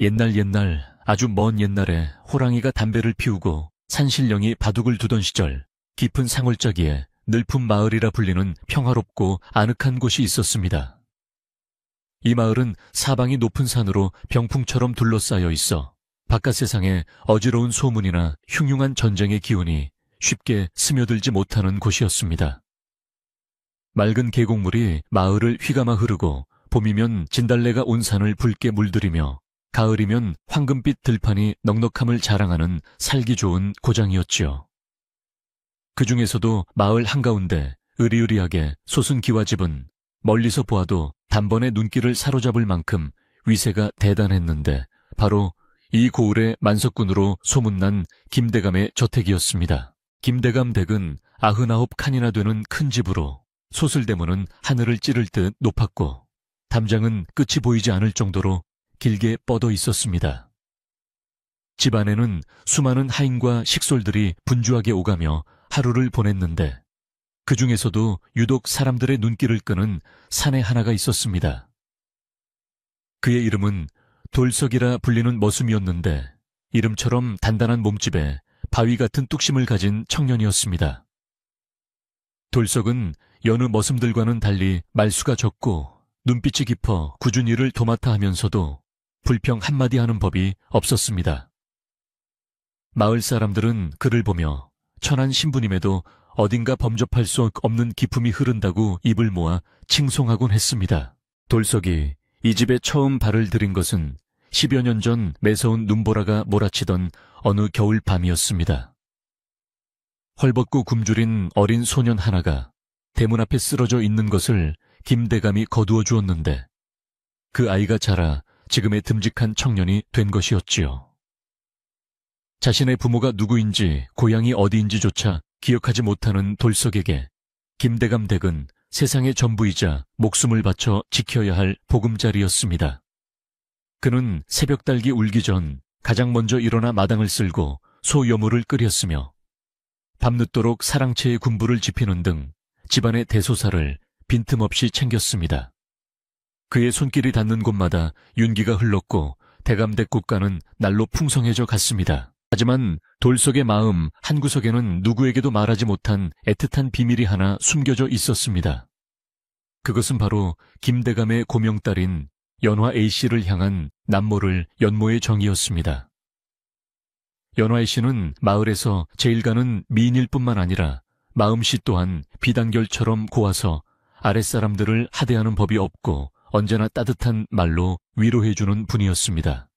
옛날 아주 먼 옛날에 호랑이가 담배를 피우고 산신령이 바둑을 두던 시절 깊은 상월자기에 늘품 마을이라 불리는 평화롭고 아늑한 곳이 있었습니다. 이 마을은 사방이 높은 산으로 병풍처럼 둘러싸여 있어 바깥 세상에 어지러운 소문이나 흉흉한 전쟁의 기운이 쉽게 스며들지 못하는 곳이었습니다. 맑은 계곡물이 마을을 휘감아 흐르고 봄이면 진달래가 온 산을 붉게 물들이며 가을이면 황금빛 들판이 넉넉함을 자랑하는 살기 좋은 고장이었지요. 그 중에서도 마을 한가운데 으리으리하게 솟은 기와집은 멀리서 보아도 단번에 눈길을 사로잡을 만큼 위세가 대단했는데 바로 이 고을의 만석군으로 소문난 김대감의 저택이었습니다. 김대감 댁은 99칸이나 되는 큰 집으로 소슬대문은 하늘을 찌를 듯 높았고 담장은 끝이 보이지 않을 정도로 길게 뻗어 있었습니다. 집 안에는 수많은 하인과 식솔들이 분주하게 오가며 하루를 보냈는데 그 중에서도 유독 사람들의 눈길을 끄는 사내 하나가 있었습니다. 그의 이름은 돌석이라 불리는 머슴이었는데 이름처럼 단단한 몸집에 바위 같은 뚝심을 가진 청년이었습니다. 돌석은 여느 머슴들과는 달리 말수가 적고 눈빛이 깊어 굳은 일을 도맡아 하면서도 불평 한마디 하는 법이 없었습니다. 마을 사람들은 그를 보며 천한 신부님에도 어딘가 범접할 수 없는 기품이 흐른다고 입을 모아 칭송하곤 했습니다. 돌석이 이 집에 처음 발을 들인 것은 10여 년 전 매서운 눈보라가 몰아치던 어느 겨울 밤이었습니다. 헐벗고 굶주린 어린 소년 하나가 대문 앞에 쓰러져 있는 것을 김대감이 거두어 주었는데 그 아이가 자라 지금의 듬직한 청년이 된 것이었지요. 자신의 부모가 누구인지 고향이 어디인지조차 기억하지 못하는 돌석에게 김대감 댁은 세상의 전부이자 목숨을 바쳐 지켜야 할 보금자리였습니다. 그는 새벽 달기 울기 전 가장 먼저 일어나 마당을 쓸고 소여물을 끓였으며 밤늦도록 사랑채의 군부를 지피는 등 집안의 대소사를 빈틈없이 챙겼습니다. 그의 손길이 닿는 곳마다 윤기가 흘렀고 대감댁 국가는 날로 풍성해져 갔습니다. 하지만 돌석의 마음 한구석에는 누구에게도 말하지 못한 애틋한 비밀이 하나 숨겨져 있었습니다. 그것은 바로 김대감의 고명딸인 연화 A씨를 향한 남모를 연모의 정이었습니다. 연화 A씨는 마을에서 제일 가는 미인일 뿐만 아니라 마음씨 또한 비단결처럼 고와서 아랫사람들을 하대하는 법이 없고 언제나 따뜻한 말로 위로해주는 분이었습니다.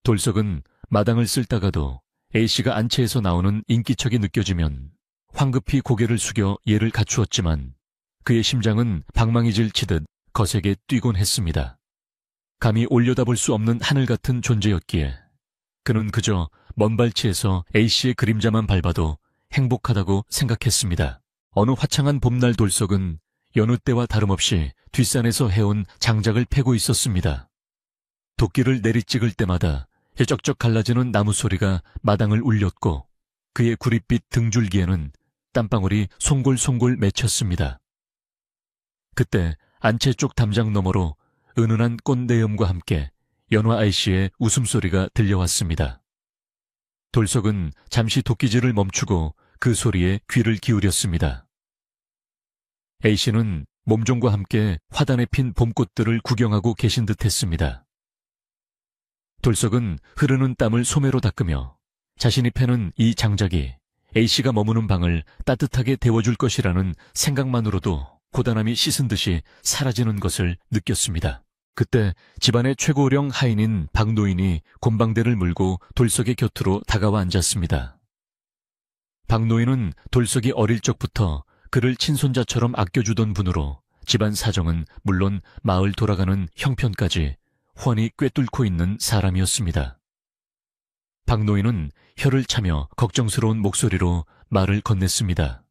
돌석은 마당을 쓸다가도 A씨가 안채에서 나오는 인기척이 느껴지면 황급히 고개를 숙여 예를 갖추었지만 그의 심장은 방망이질 치듯 거세게 뛰곤 했습니다. 감히 올려다볼 수 없는 하늘 같은 존재였기에 그는 그저 먼 발치에서 A씨의 그림자만 밟아도 행복하다고 생각했습니다. 어느 화창한 봄날 돌석은 여느 때와 다름없이 뒷산에서 해온 장작을 패고 있었습니다. 도끼를 내리찍을 때마다 해적적 갈라지는 나무 소리가 마당을 울렸고 그의 구릿빛 등줄기에는 땀방울이 송골송골 맺혔습니다. 그때 안채 쪽 담장 너머로 은은한 꽃내음과 함께 연화 A씨의 웃음소리가 들려왔습니다. 돌석은 잠시 도끼질을 멈추고 그 소리에 귀를 기울였습니다. A씨는 몸종과 함께 화단에 핀 봄꽃들을 구경하고 계신 듯 했습니다. 돌석은 흐르는 땀을 소매로 닦으며 자신이 패는 이 장작이 A씨가 머무는 방을 따뜻하게 데워줄 것이라는 생각만으로도 고단함이 씻은 듯이 사라지는 것을 느꼈습니다. 그때 집안의 최고령 하인인 박노인이 곰방대를 물고 돌석의 곁으로 다가와 앉았습니다. 박노인은 돌석이 어릴 적부터 그를 친손자처럼 아껴주던 분으로 집안 사정은 물론 마을 돌아가는 형편까지 훤히 꿰뚫고 있는 사람이었습니다. 박노인은 혀를 차며 걱정스러운 목소리로 말을 건넸습니다.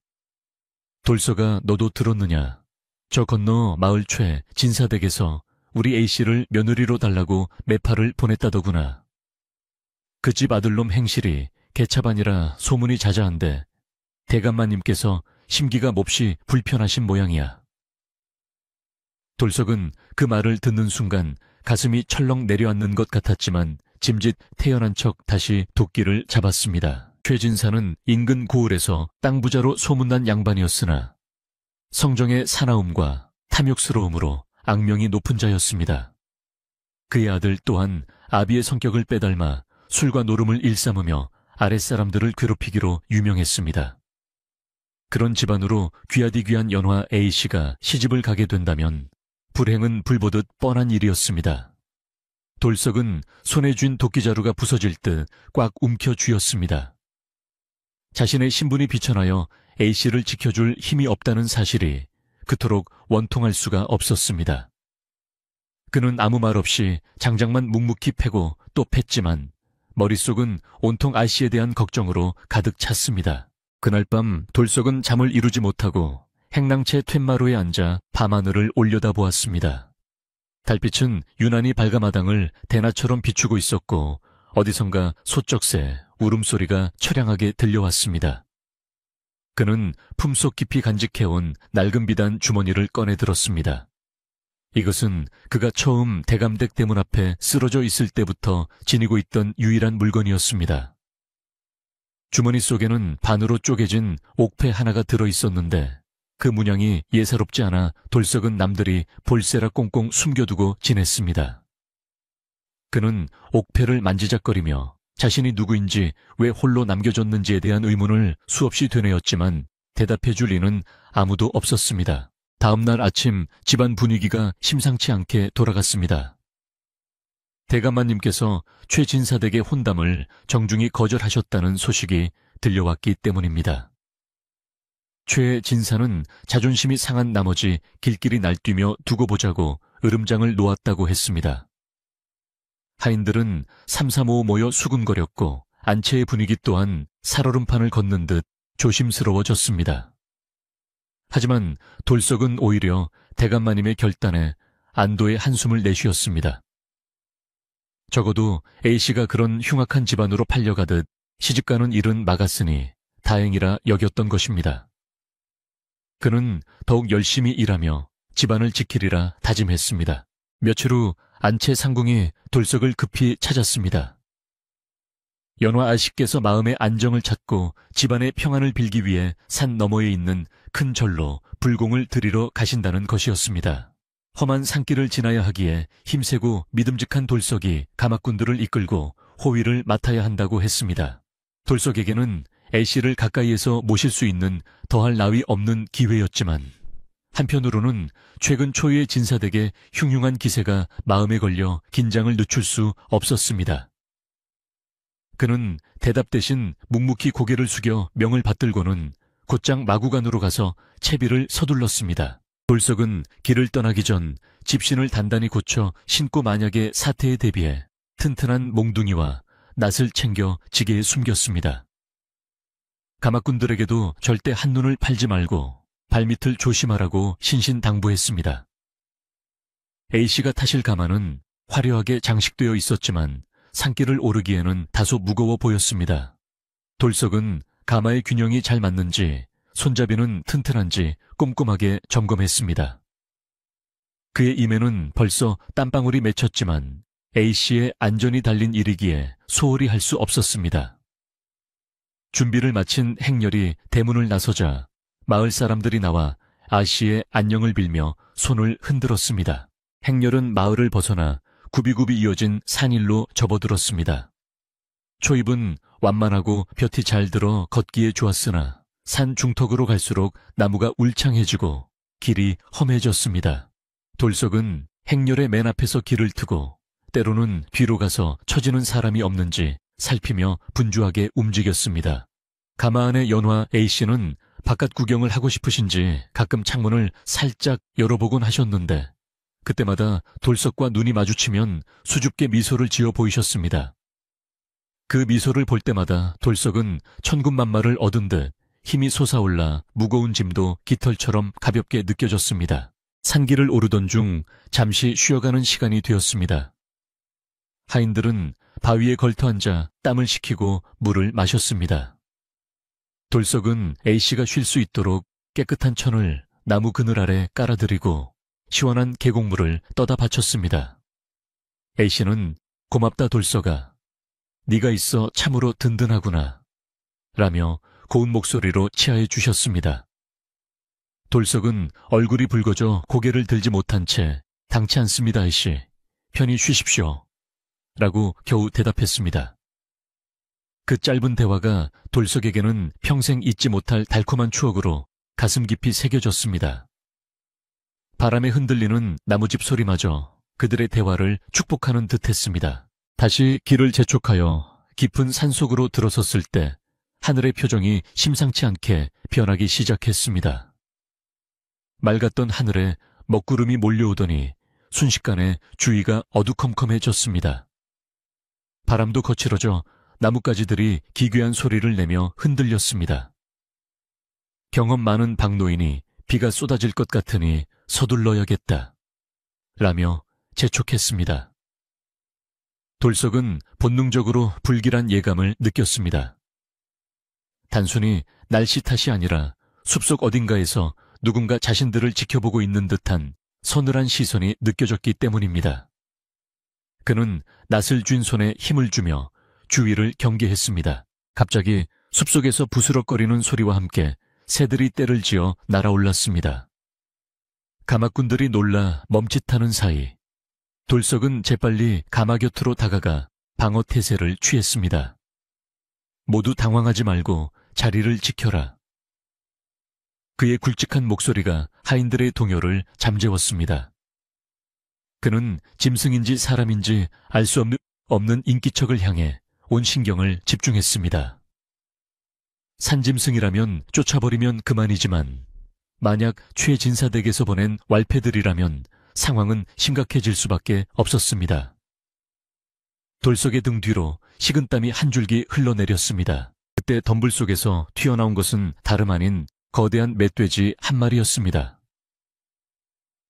돌석아, 너도 들었느냐? 저 건너 마을 최 진사댁에서 우리 A씨를 며느리로 달라고 매파를 보냈다더구나. 그 집 아들놈 행실이 개차반이라 소문이 자자한데 대감마님께서 심기가 몹시 불편하신 모양이야. 돌석은 그 말을 듣는 순간 가슴이 철렁 내려앉는 것 같았지만 짐짓 태연한 척 다시 도끼를 잡았습니다. 최진사는 인근 고을에서 땅 부자로 소문난 양반이었으나 성정의 사나움과 탐욕스러움으로 악명이 높은 자였습니다. 그의 아들 또한 아비의 성격을 빼닮아 술과 노름을 일삼으며 아랫사람들을 괴롭히기로 유명했습니다. 그런 집안으로 귀하디귀한 연화 A씨가 시집을 가게 된다면 불행은 불보듯 뻔한 일이었습니다. 돌석은 손에 쥔 도끼자루가 부서질 듯 꽉 움켜쥐었습니다. 자신의 신분이 비천하여 A씨를 지켜줄 힘이 없다는 사실이 그토록 원통할 수가 없었습니다. 그는 아무 말 없이 장작만 묵묵히 패고 또 팼지만 머릿속은 온통 R씨에 대한 걱정으로 가득 찼습니다. 그날 밤 돌석은 잠을 이루지 못하고 행랑채 툇마루에 앉아 밤하늘을 올려다보았습니다. 달빛은 유난히 발가마당을 대낮처럼 비추고 있었고 어디선가 소쩍새, 울음소리가 처량하게 들려왔습니다. 그는 품속 깊이 간직해온 낡은 비단 주머니를 꺼내 들었습니다. 이것은 그가 처음 대감댁 대문 앞에 쓰러져 있을 때부터 지니고 있던 유일한 물건이었습니다. 주머니 속에는 반으로 쪼개진 옥패 하나가 들어있었는데 그 문양이 예사롭지 않아 돌석은 남들이 볼세라 꽁꽁 숨겨두고 지냈습니다. 그는 옥패를 만지작거리며 자신이 누구인지 왜 홀로 남겨졌는지에 대한 의문을 수없이 되뇌었지만 대답해줄 이는 아무도 없었습니다. 다음날 아침 집안 분위기가 심상치 않게 돌아갔습니다. 대감마님께서 최진사댁의 혼담을 정중히 거절하셨다는 소식이 들려왔기 때문입니다. 최진사는 자존심이 상한 나머지 길길이 날뛰며 두고 보자고 으름장을 놓았다고 했습니다. 하인들은 삼삼오오 모여 수군거렸고 안채의 분위기 또한 살얼음판을 걷는 듯 조심스러워졌습니다. 하지만 돌석은 오히려 대감마님의 결단에 안도의 한숨을 내쉬었습니다. 적어도 A씨가 그런 흉악한 집안으로 팔려가듯 시집가는 일은 막았으니 다행이라 여겼던 것입니다. 그는 더욱 열심히 일하며 집안을 지키리라 다짐했습니다. 며칠 후 안채 상궁이 돌석을 급히 찾았습니다. 연화 아씨께서 마음의 안정을 찾고 집안의 평안을 빌기 위해 산 너머에 있는 큰 절로 불공을 드리러 가신다는 것이었습니다. 험한 산길을 지나야 하기에 힘세고 믿음직한 돌석이 가마꾼들을 이끌고 호위를 맡아야 한다고 했습니다. 돌석에게는 A씨를 가까이에서 모실 수 있는 더할 나위 없는 기회였지만 한편으로는 최근 초유의 진사댁의 흉흉한 기세가 마음에 걸려 긴장을 늦출 수 없었습니다. 그는 대답 대신 묵묵히 고개를 숙여 명을 받들고는 곧장 마구간으로 가서 채비를 서둘렀습니다. 돌석은 길을 떠나기 전 집신을 단단히 고쳐 신고 만약의 사태에 대비해 튼튼한 몽둥이와 낫을 챙겨 지게에 숨겼습니다. 가마꾼들에게도 절대 한눈을 팔지 말고 발밑을 조심하라고 신신당부했습니다. A씨가 타실 가마는 화려하게 장식되어 있었지만 산길을 오르기에는 다소 무거워 보였습니다. 돌석은 가마의 균형이 잘 맞는지 손잡이는 튼튼한지 꼼꼼하게 점검했습니다. 그의 임에는 벌써 땀방울이 맺혔지만 A씨의 안전이 달린 일이기에 소홀히 할 수 없었습니다. 준비를 마친 행렬이 대문을 나서자 마을 사람들이 나와 아씨의 안녕을 빌며 손을 흔들었습니다. 행렬은 마을을 벗어나 굽이굽이 이어진 산일로 접어들었습니다. 초입은 완만하고 볕이 잘 들어 걷기에 좋았으나 산 중턱으로 갈수록 나무가 울창해지고 길이 험해졌습니다. 돌석은 행렬의 맨 앞에서 길을 트고 때로는 뒤로 가서 처지는 사람이 없는지 살피며 분주하게 움직였습니다. 가마 안의 연화 A씨는 바깥 구경을 하고 싶으신지 가끔 창문을 살짝 열어보곤 하셨는데 그때마다 돌석과 눈이 마주치면 수줍게 미소를 지어 보이셨습니다. 그 미소를 볼 때마다 돌석은 천군만마를 얻은 듯 힘이 솟아올라 무거운 짐도 깃털처럼 가볍게 느껴졌습니다. 산길을 오르던 중 잠시 쉬어가는 시간이 되었습니다. 하인들은 바위에 걸터앉아 땀을 식히고 물을 마셨습니다. 돌석은 A씨가 쉴 수 있도록 깨끗한 천을 나무 그늘 아래 깔아드리고 시원한 계곡물을 떠다 바쳤습니다. A씨는 고맙다 돌석아. 네가 있어 참으로 든든하구나. 라며 고운 목소리로 치하해 주셨습니다. 돌석은 얼굴이 붉어져 고개를 들지 못한 채 당치 않습니다, A씨. 편히 쉬십시오. 라고 겨우 대답했습니다. 그 짧은 대화가 돌석에게는 평생 잊지 못할 달콤한 추억으로 가슴 깊이 새겨졌습니다. 바람에 흔들리는 나무집 소리마저 그들의 대화를 축복하는 듯 했습니다. 다시 길을 재촉하여 깊은 산속으로 들어섰을 때 하늘의 표정이 심상치 않게 변하기 시작했습니다. 맑았던 하늘에 먹구름이 몰려오더니 순식간에 주위가 어두컴컴해졌습니다. 바람도 거칠어져 나뭇가지들이 기괴한 소리를 내며 흔들렸습니다. 경험 많은 박노인이 비가 쏟아질 것 같으니 서둘러야겠다. 라며 재촉했습니다. 돌석은 본능적으로 불길한 예감을 느꼈습니다. 단순히 날씨 탓이 아니라 숲속 어딘가에서 누군가 자신들을 지켜보고 있는 듯한 서늘한 시선이 느껴졌기 때문입니다. 그는 낯을 쥔 손에 힘을 주며 주위를 경계했습니다. 갑자기 숲속에서 부스럭거리는 소리와 함께 새들이 떼를 지어 날아올랐습니다. 가마꾼들이 놀라 멈칫하는 사이 돌석은 재빨리 가마 곁으로 다가가 방어 태세를 취했습니다. 모두 당황하지 말고 자리를 지켜라. 그의 굵직한 목소리가 하인들의 동요를 잠재웠습니다. 그는 짐승인지 사람인지 알 수 없는 인기척을 향해 온 신경을 집중했습니다. 산짐승이라면 쫓아버리면 그만이지만 만약 최진사댁에서 보낸 왈패들이라면 상황은 심각해질 수밖에 없었습니다. 돌석의 등 뒤로 식은땀이 한 줄기 흘러내렸습니다. 그때 덤불 속에서 튀어나온 것은 다름 아닌 거대한 멧돼지 한 마리였습니다.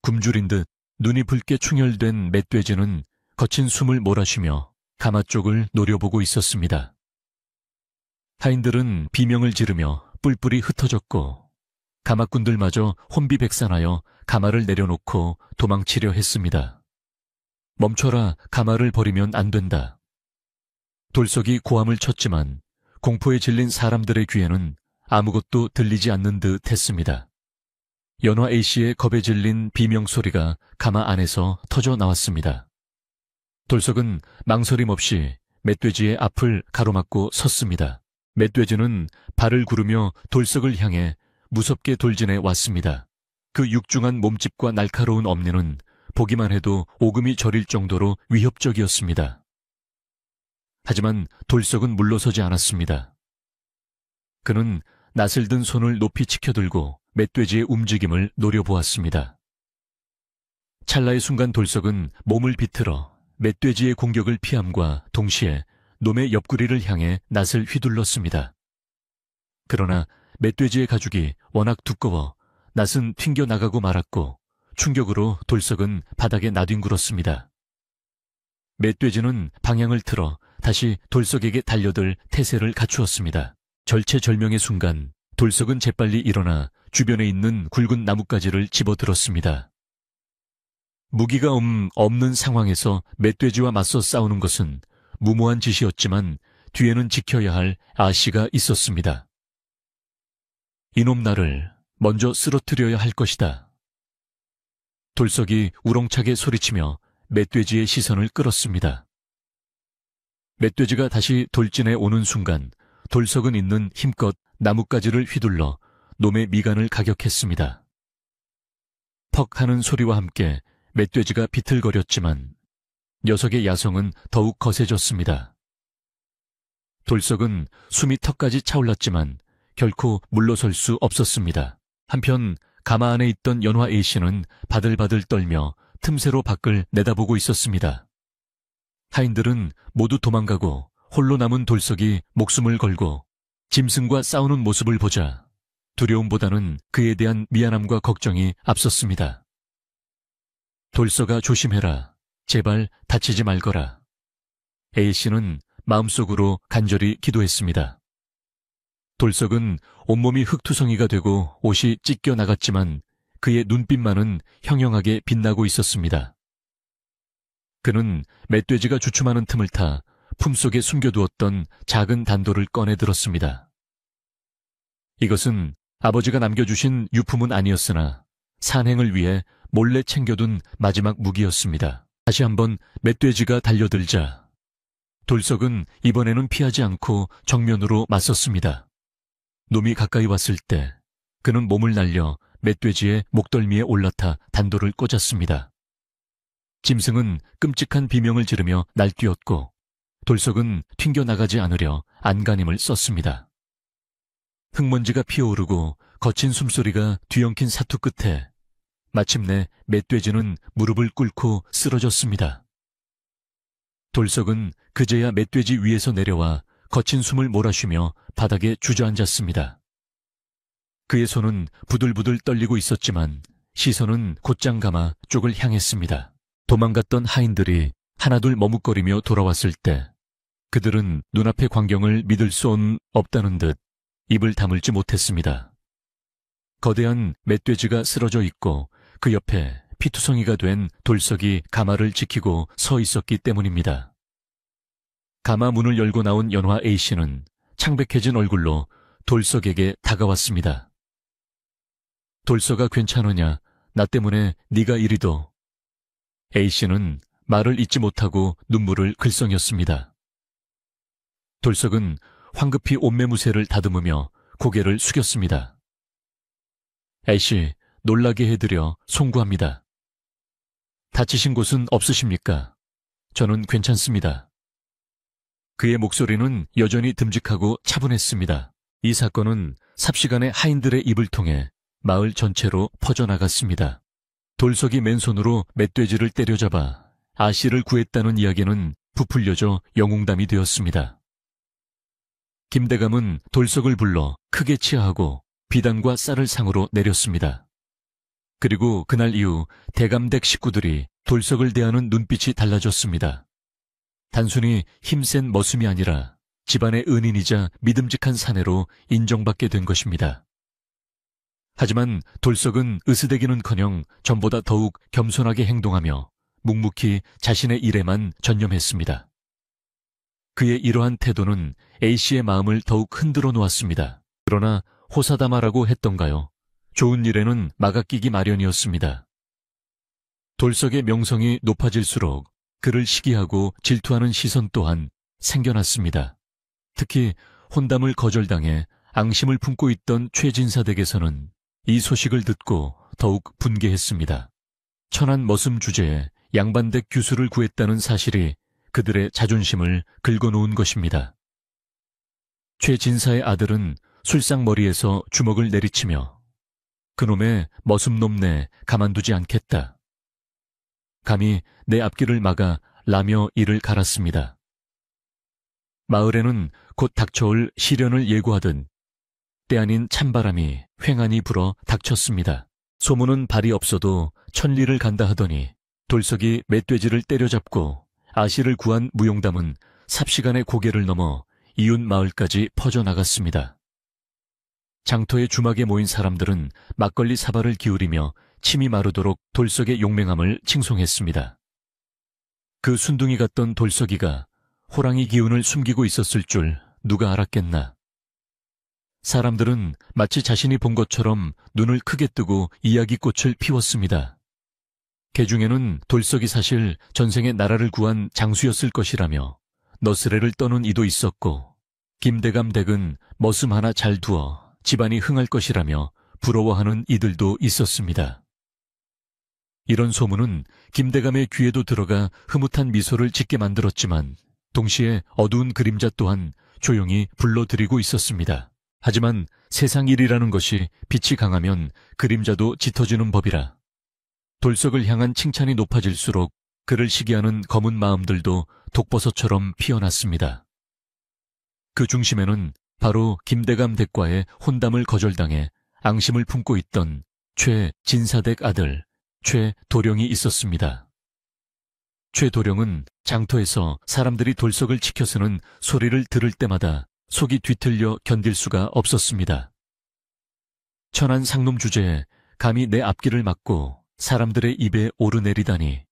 굶주린 듯 눈이 붉게 충혈된 멧돼지는 거친 숨을 몰아쉬며 가마 쪽을 노려보고 있었습니다. 하인들은 비명을 지르며 뿔뿔이 흩어졌고 가마꾼들마저 혼비백산하여 가마를 내려놓고 도망치려 했습니다. 멈춰라, 가마를 버리면 안 된다. 돌석이 고함을 쳤지만 공포에 질린 사람들의 귀에는 아무것도 들리지 않는 듯 했습니다. 연화 A씨의 겁에 질린 비명소리가 가마 안에서 터져 나왔습니다. 돌석은 망설임 없이 멧돼지의 앞을 가로막고 섰습니다. 멧돼지는 발을 구르며 돌석을 향해 무섭게 돌진해 왔습니다. 그 육중한 몸집과 날카로운 엄니는 보기만 해도 오금이 저릴 정도로 위협적이었습니다. 하지만 돌석은 물러서지 않았습니다. 그는 낯을 든 손을 높이 치켜들고 멧돼지의 움직임을 노려보았습니다. 찰나의 순간 돌석은 몸을 비틀어 멧돼지의 공격을 피함과 동시에 놈의 옆구리를 향해 낯을 휘둘렀습니다. 그러나 멧돼지의 가죽이 워낙 두꺼워 낯은 튕겨나가고 말았고 충격으로 돌석은 바닥에 나뒹굴었습니다. 멧돼지는 방향을 틀어 다시 돌석에게 달려들 태세를 갖추었습니다. 절체절명의 순간 돌석은 재빨리 일어나 주변에 있는 굵은 나뭇가지를 집어들었습니다. 무기가 없는 상황에서 멧돼지와 맞서 싸우는 것은 무모한 짓이었지만 뒤에는 지켜야 할 아씨가 있었습니다. 이놈 나를 먼저 쓰러뜨려야 할 것이다. 돌석이 우렁차게 소리치며 멧돼지의 시선을 끌었습니다. 멧돼지가 다시 돌진해 오는 순간 돌석은 있는 힘껏 나뭇가지를 휘둘러 놈의 미간을 가격했습니다. 퍽 하는 소리와 함께 멧돼지가 비틀거렸지만 녀석의 야성은 더욱 거세졌습니다. 돌석은 숨이 턱까지 차올랐지만 결코 물러설 수 없었습니다. 한편 가마 안에 있던 연화 A씨는 바들바들 떨며 틈새로 밖을 내다보고 있었습니다. 하인들은 모두 도망가고 홀로 남은 돌석이 목숨을 걸고 짐승과 싸우는 모습을 보자 두려움보다는 그에 대한 미안함과 걱정이 앞섰습니다. 돌석아 조심해라. 제발 다치지 말거라. A씨는 마음속으로 간절히 기도했습니다. 돌석은 온몸이 흙투성이가 되고 옷이 찢겨 나갔지만 그의 눈빛만은 형형하게 빛나고 있었습니다. 그는 멧돼지가 주춤하는 틈을 타 품속에 숨겨두었던 작은 단도를 꺼내 들었습니다. 이것은 아버지가 남겨주신 유품은 아니었으나 산행을 위해 몰래 챙겨둔 마지막 무기였습니다. 다시 한번 멧돼지가 달려들자 돌석은 이번에는 피하지 않고 정면으로 맞섰습니다. 놈이 가까이 왔을 때 그는 몸을 날려 멧돼지의 목덜미에 올라타 단도를 꽂았습니다. 짐승은 끔찍한 비명을 지르며 날뛰었고 돌석은 튕겨나가지 않으려 안간힘을 썼습니다. 흙먼지가 피어오르고 거친 숨소리가 뒤엉킨 사투 끝에 마침내 멧돼지는 무릎을 꿇고 쓰러졌습니다. 돌석은 그제야 멧돼지 위에서 내려와 거친 숨을 몰아쉬며 바닥에 주저앉았습니다. 그의 손은 부들부들 떨리고 있었지만 시선은 곧장 감아 쪽을 향했습니다. 도망갔던 하인들이 하나둘 머뭇거리며 돌아왔을 때 그들은 눈앞의 광경을 믿을 수 없다는 듯 입을 다물지 못했습니다. 거대한 멧돼지가 쓰러져 있고 그 옆에 피투성이가 된 돌석이 가마를 지키고 서 있었기 때문입니다. 가마 문을 열고 나온 연화 A씨는 창백해진 얼굴로 돌석에게 다가왔습니다. 돌석아 괜찮으냐? 나 때문에 네가 이리도. A씨는 말을 잇지 못하고 눈물을 글썽였습니다. 돌석은 황급히 옷매무새를 다듬으며 고개를 숙였습니다. A씨, 놀라게 해드려 송구합니다. 다치신 곳은 없으십니까? 저는 괜찮습니다. 그의 목소리는 여전히 듬직하고 차분했습니다. 이 사건은 삽시간에 하인들의 입을 통해 마을 전체로 퍼져나갔습니다. 돌석이 맨손으로 멧돼지를 때려잡아 아씨를 구했다는 이야기는 부풀려져 영웅담이 되었습니다. 김대감은 돌석을 불러 크게 치하하고 비단과 쌀을 상으로 내렸습니다. 그리고 그날 이후 대감댁 식구들이 돌석을 대하는 눈빛이 달라졌습니다. 단순히 힘센 머슴이 아니라 집안의 은인이자 믿음직한 사내로 인정받게 된 것입니다. 하지만 돌석은 으스대기는커녕 전보다 더욱 겸손하게 행동하며 묵묵히 자신의 일에만 전념했습니다. 그의 이러한 태도는 A씨의 마음을 더욱 흔들어 놓았습니다. 그러나 호사다마라고 했던가요? 좋은 일에는 막아 끼기 마련이었습니다. 돌석의 명성이 높아질수록 그를 시기하고 질투하는 시선 또한 생겨났습니다. 특히 혼담을 거절당해 앙심을 품고 있던 최진사 댁에서는 이 소식을 듣고 더욱 분개했습니다. 천한 머슴 주제에 양반댁 규수를 구했다는 사실이 그들의 자존심을 긁어놓은 것입니다. 최진사의 아들은 술상머리에서 주먹을 내리치며 그놈의 머슴놈 내 가만두지 않겠다. 감히 내 앞길을 막아 라며 이를 갈았습니다. 마을에는 곧 닥쳐올 시련을 예고하듯 때 아닌 찬바람이 횡하니 불어 닥쳤습니다. 소문은 발이 없어도 천리를 간다 하더니 돌석이 멧돼지를 때려잡고 아씨를 구한 무용담은 삽시간에 고개를 넘어 이웃 마을까지 퍼져나갔습니다. 장터의 주막에 모인 사람들은 막걸리 사발을 기울이며 침이 마르도록 돌석의 용맹함을 칭송했습니다. 그 순둥이 같던 돌석이가 호랑이 기운을 숨기고 있었을 줄 누가 알았겠나. 사람들은 마치 자신이 본 것처럼 눈을 크게 뜨고 이야기꽃을 피웠습니다. 개 중에는 돌석이 사실 전생에 나라를 구한 장수였을 것이라며 너스레를 떠는 이도 있었고 김대감 댁은 머슴 하나 잘 두어 집안이 흥할 것이라며 부러워하는 이들도 있었습니다. 이런 소문은 김대감의 귀에도 들어가 흐뭇한 미소를 짓게 만들었지만 동시에 어두운 그림자 또한 조용히 불러들이고 있었습니다. 하지만 세상 일이라는 것이 빛이 강하면 그림자도 짙어지는 법이라 돌석을 향한 칭찬이 높아질수록 그를 시기하는 검은 마음들도 독버섯처럼 피어났습니다. 그 중심에는 바로 김대감 댁과의 혼담을 거절당해 앙심을 품고 있던 최진사댁 아들 최도령이 있었습니다. 최도령은 장터에서 사람들이 돌석을 치켜쓰는 소리를 들을 때마다 속이 뒤틀려 견딜 수가 없었습니다. 천한 상놈 주제에 감히 내 앞길을 막고 사람들의 입에 오르내리다니.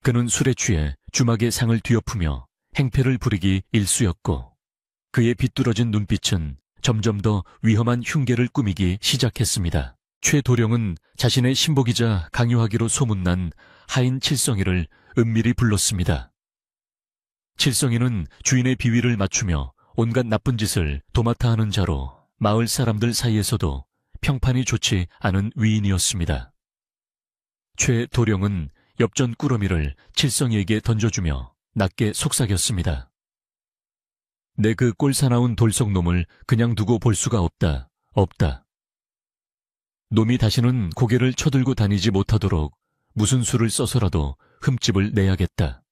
그는 술에 취해 주막의 상을 뒤엎으며 행패를 부리기 일쑤였고 그의 비뚤어진 눈빛은 점점 더 위험한 흉계를 꾸미기 시작했습니다. 최도령은 자신의 신복이자 강요하기로 소문난 하인 칠성이를 은밀히 불렀습니다. 칠성이는 주인의 비위를 맞추며 온갖 나쁜 짓을 도맡아 하는 자로 마을 사람들 사이에서도 평판이 좋지 않은 위인이었습니다. 최도령은 엽전 꾸러미를 칠성이에게 던져주며 낮게 속삭였습니다. 내 그 꼴사나운 돌석놈을 그냥 두고 볼 수가 없다. 놈이 다시는 고개를 쳐들고 다니지 못하도록 무슨 수를 써서라도 흠집을 내야겠다.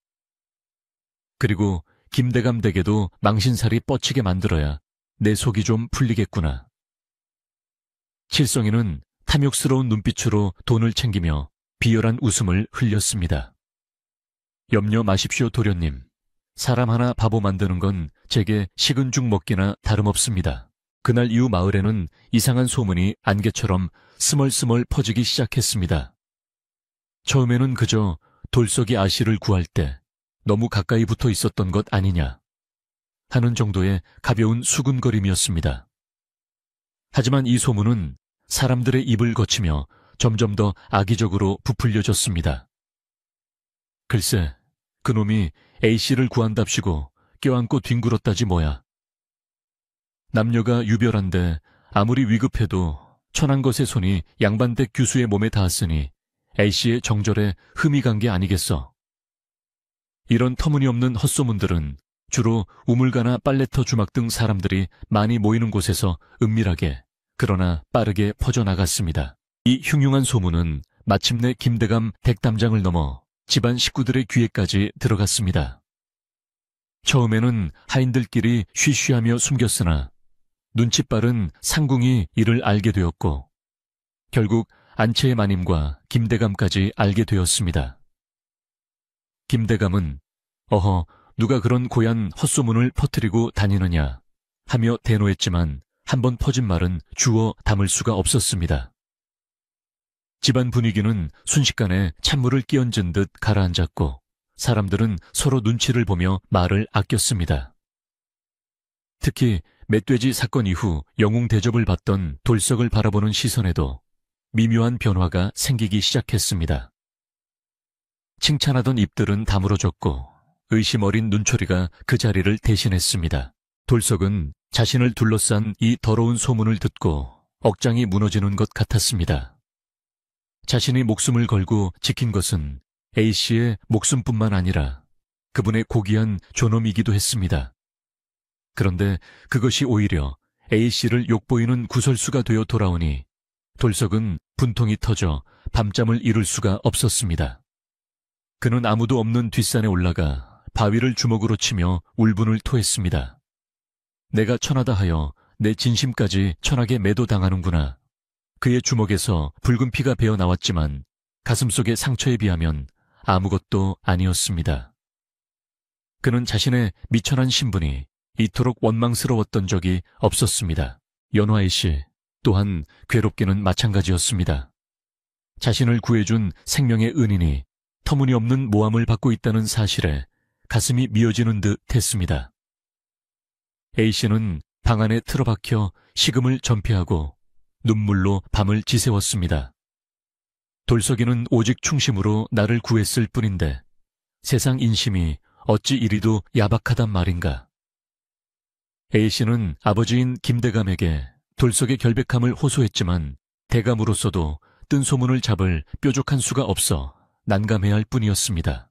그리고 김대감 댁에도 망신살이 뻗치게 만들어야 내 속이 좀 풀리겠구나. 칠성이는 탐욕스러운 눈빛으로 돈을 챙기며 비열한 웃음을 흘렸습니다. 염려 마십시오, 도련님. 사람 하나 바보 만드는 건 제게 식은 죽 먹기나 다름없습니다. 그날 이후 마을에는 이상한 소문이 안개처럼 스멀스멀 퍼지기 시작했습니다. 처음에는 그저 돌석이 아씨를 구할 때 너무 가까이 붙어 있었던 것 아니냐 하는 정도의 가벼운 수군거림이었습니다. 하지만 이 소문은 사람들의 입을 거치며 점점 더 악의적으로 부풀려졌습니다. 글쎄, 그놈이 A씨를 구한답시고 껴안고 뒹굴었다지 뭐야. 남녀가 유별한데 아무리 위급해도 천한 것의 손이 양반댁 규수의 몸에 닿았으니 A씨의 정절에 흠이 간 게 아니겠어. 이런 터무니없는 헛소문들은 주로 우물가나 빨래터 주막 등 사람들이 많이 모이는 곳에서 은밀하게 그러나 빠르게 퍼져나갔습니다. 이 흉흉한 소문은 마침내 김대감 댁담장을 넘어 집안 식구들의 귀에까지 들어갔습니다. 처음에는 하인들끼리 쉬쉬하며 숨겼으나 눈치 빠른 상궁이 이를 알게 되었고 결국 안채의 마님과 김대감까지 알게 되었습니다. 김대감은 어허 누가 그런 고얀 헛소문을 퍼뜨리고 다니느냐 하며 대노했지만 한번 퍼진 말은 주워 담을 수가 없었습니다. 집안 분위기는 순식간에 찬물을 끼얹은 듯 가라앉았고 사람들은 서로 눈치를 보며 말을 아꼈습니다. 특히 멧돼지 사건 이후 영웅 대접을 받던 돌석을 바라보는 시선에도 미묘한 변화가 생기기 시작했습니다. 칭찬하던 입들은 다물어졌고 의심 어린 눈초리가 그 자리를 대신했습니다. 돌석은 자신을 둘러싼 이 더러운 소문을 듣고 억장이 무너지는 것 같았습니다. 자신이 목숨을 걸고 지킨 것은 A씨의 목숨뿐만 아니라 그분의 고귀한 존엄이기도 했습니다. 그런데 그것이 오히려 A씨를 욕보이는 구설수가 되어 돌아오니 돌석은 분통이 터져 밤잠을 이룰 수가 없었습니다. 그는 아무도 없는 뒷산에 올라가 바위를 주먹으로 치며 울분을 토했습니다. 내가 천하다 하여 내 진심까지 천하게 매도당하는구나. 그의 주먹에서 붉은 피가 배어 나왔지만 가슴속의 상처에 비하면 아무것도 아니었습니다. 그는 자신의 미천한 신분이 이토록 원망스러웠던 적이 없었습니다. 연화의 씨 또한 괴롭게는 마찬가지였습니다. 자신을 구해준 생명의 은인이 터무니없는 모함을 받고 있다는 사실에 가슴이 미어지는 듯 했습니다. A씨는 방 안에 틀어박혀 식음을 전폐하고 눈물로 밤을 지새웠습니다. 돌석이는 오직 충심으로 나를 구했을 뿐인데 세상 인심이 어찌 이리도 야박하단 말인가. A씨는 아버지인 김대감에게 돌석의 결백함을 호소했지만 대감으로서도 뜬 소문을 잡을 뾰족한 수가 없어 난감해야 할 뿐이었습니다.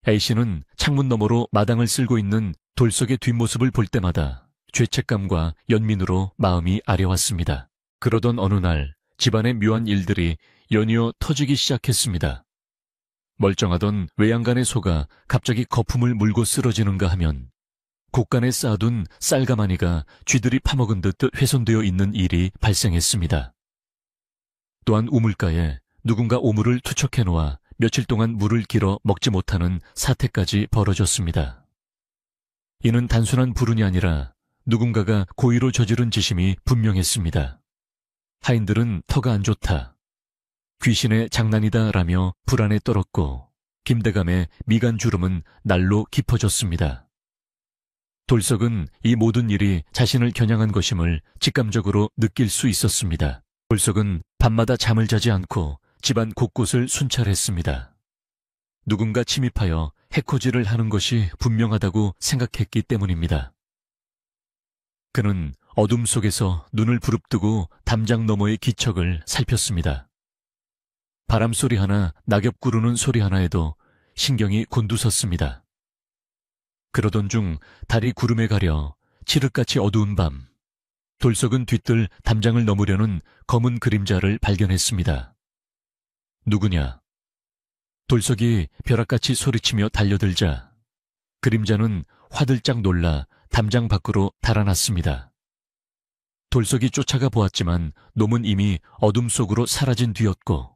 A씨는 창문 너머로 마당을 쓸고 있는 돌석의 뒷모습을 볼 때마다 죄책감과 연민으로 마음이 아려왔습니다. 그러던 어느 날 집안의 묘한 일들이 연이어 터지기 시작했습니다. 멀쩡하던 외양간의 소가 갑자기 거품을 물고 쓰러지는가 하면 곳간에 쌓아둔 쌀가마니가 쥐들이 파먹은 듯 훼손되어 있는 일이 발생했습니다. 또한 우물가에 누군가 오물을 투척해 놓아 며칠 동안 물을 길어 먹지 못하는 사태까지 벌어졌습니다. 이는 단순한 불운이 아니라 누군가가 고의로 저지른 지심이 분명했습니다. 하인들은 터가 안 좋다, 귀신의 장난이다 라며 불안에 떨었고 김대감의 미간 주름은 날로 깊어졌습니다. 돌석은 이 모든 일이 자신을 겨냥한 것임을 직감적으로 느낄 수 있었습니다. 돌석은 밤마다 잠을 자지 않고 집안 곳곳을 순찰했습니다. 누군가 침입하여 해코지를 하는 것이 분명하다고 생각했기 때문입니다. 그는 어둠 속에서 눈을 부릅뜨고 담장 너머의 기척을 살폈습니다. 바람소리 하나, 낙엽 구르는 소리 하나에도 신경이 곤두섰습니다. 그러던 중 달이 구름에 가려 칠흑같이 어두운 밤, 돌석은 뒤뜰 담장을 넘으려는 검은 그림자를 발견했습니다. 누구냐? 돌석이 벼락같이 소리치며 달려들자 그림자는 화들짝 놀라 담장 밖으로 달아났습니다. 돌석이 쫓아가 보았지만 놈은 이미 어둠 속으로 사라진 뒤였고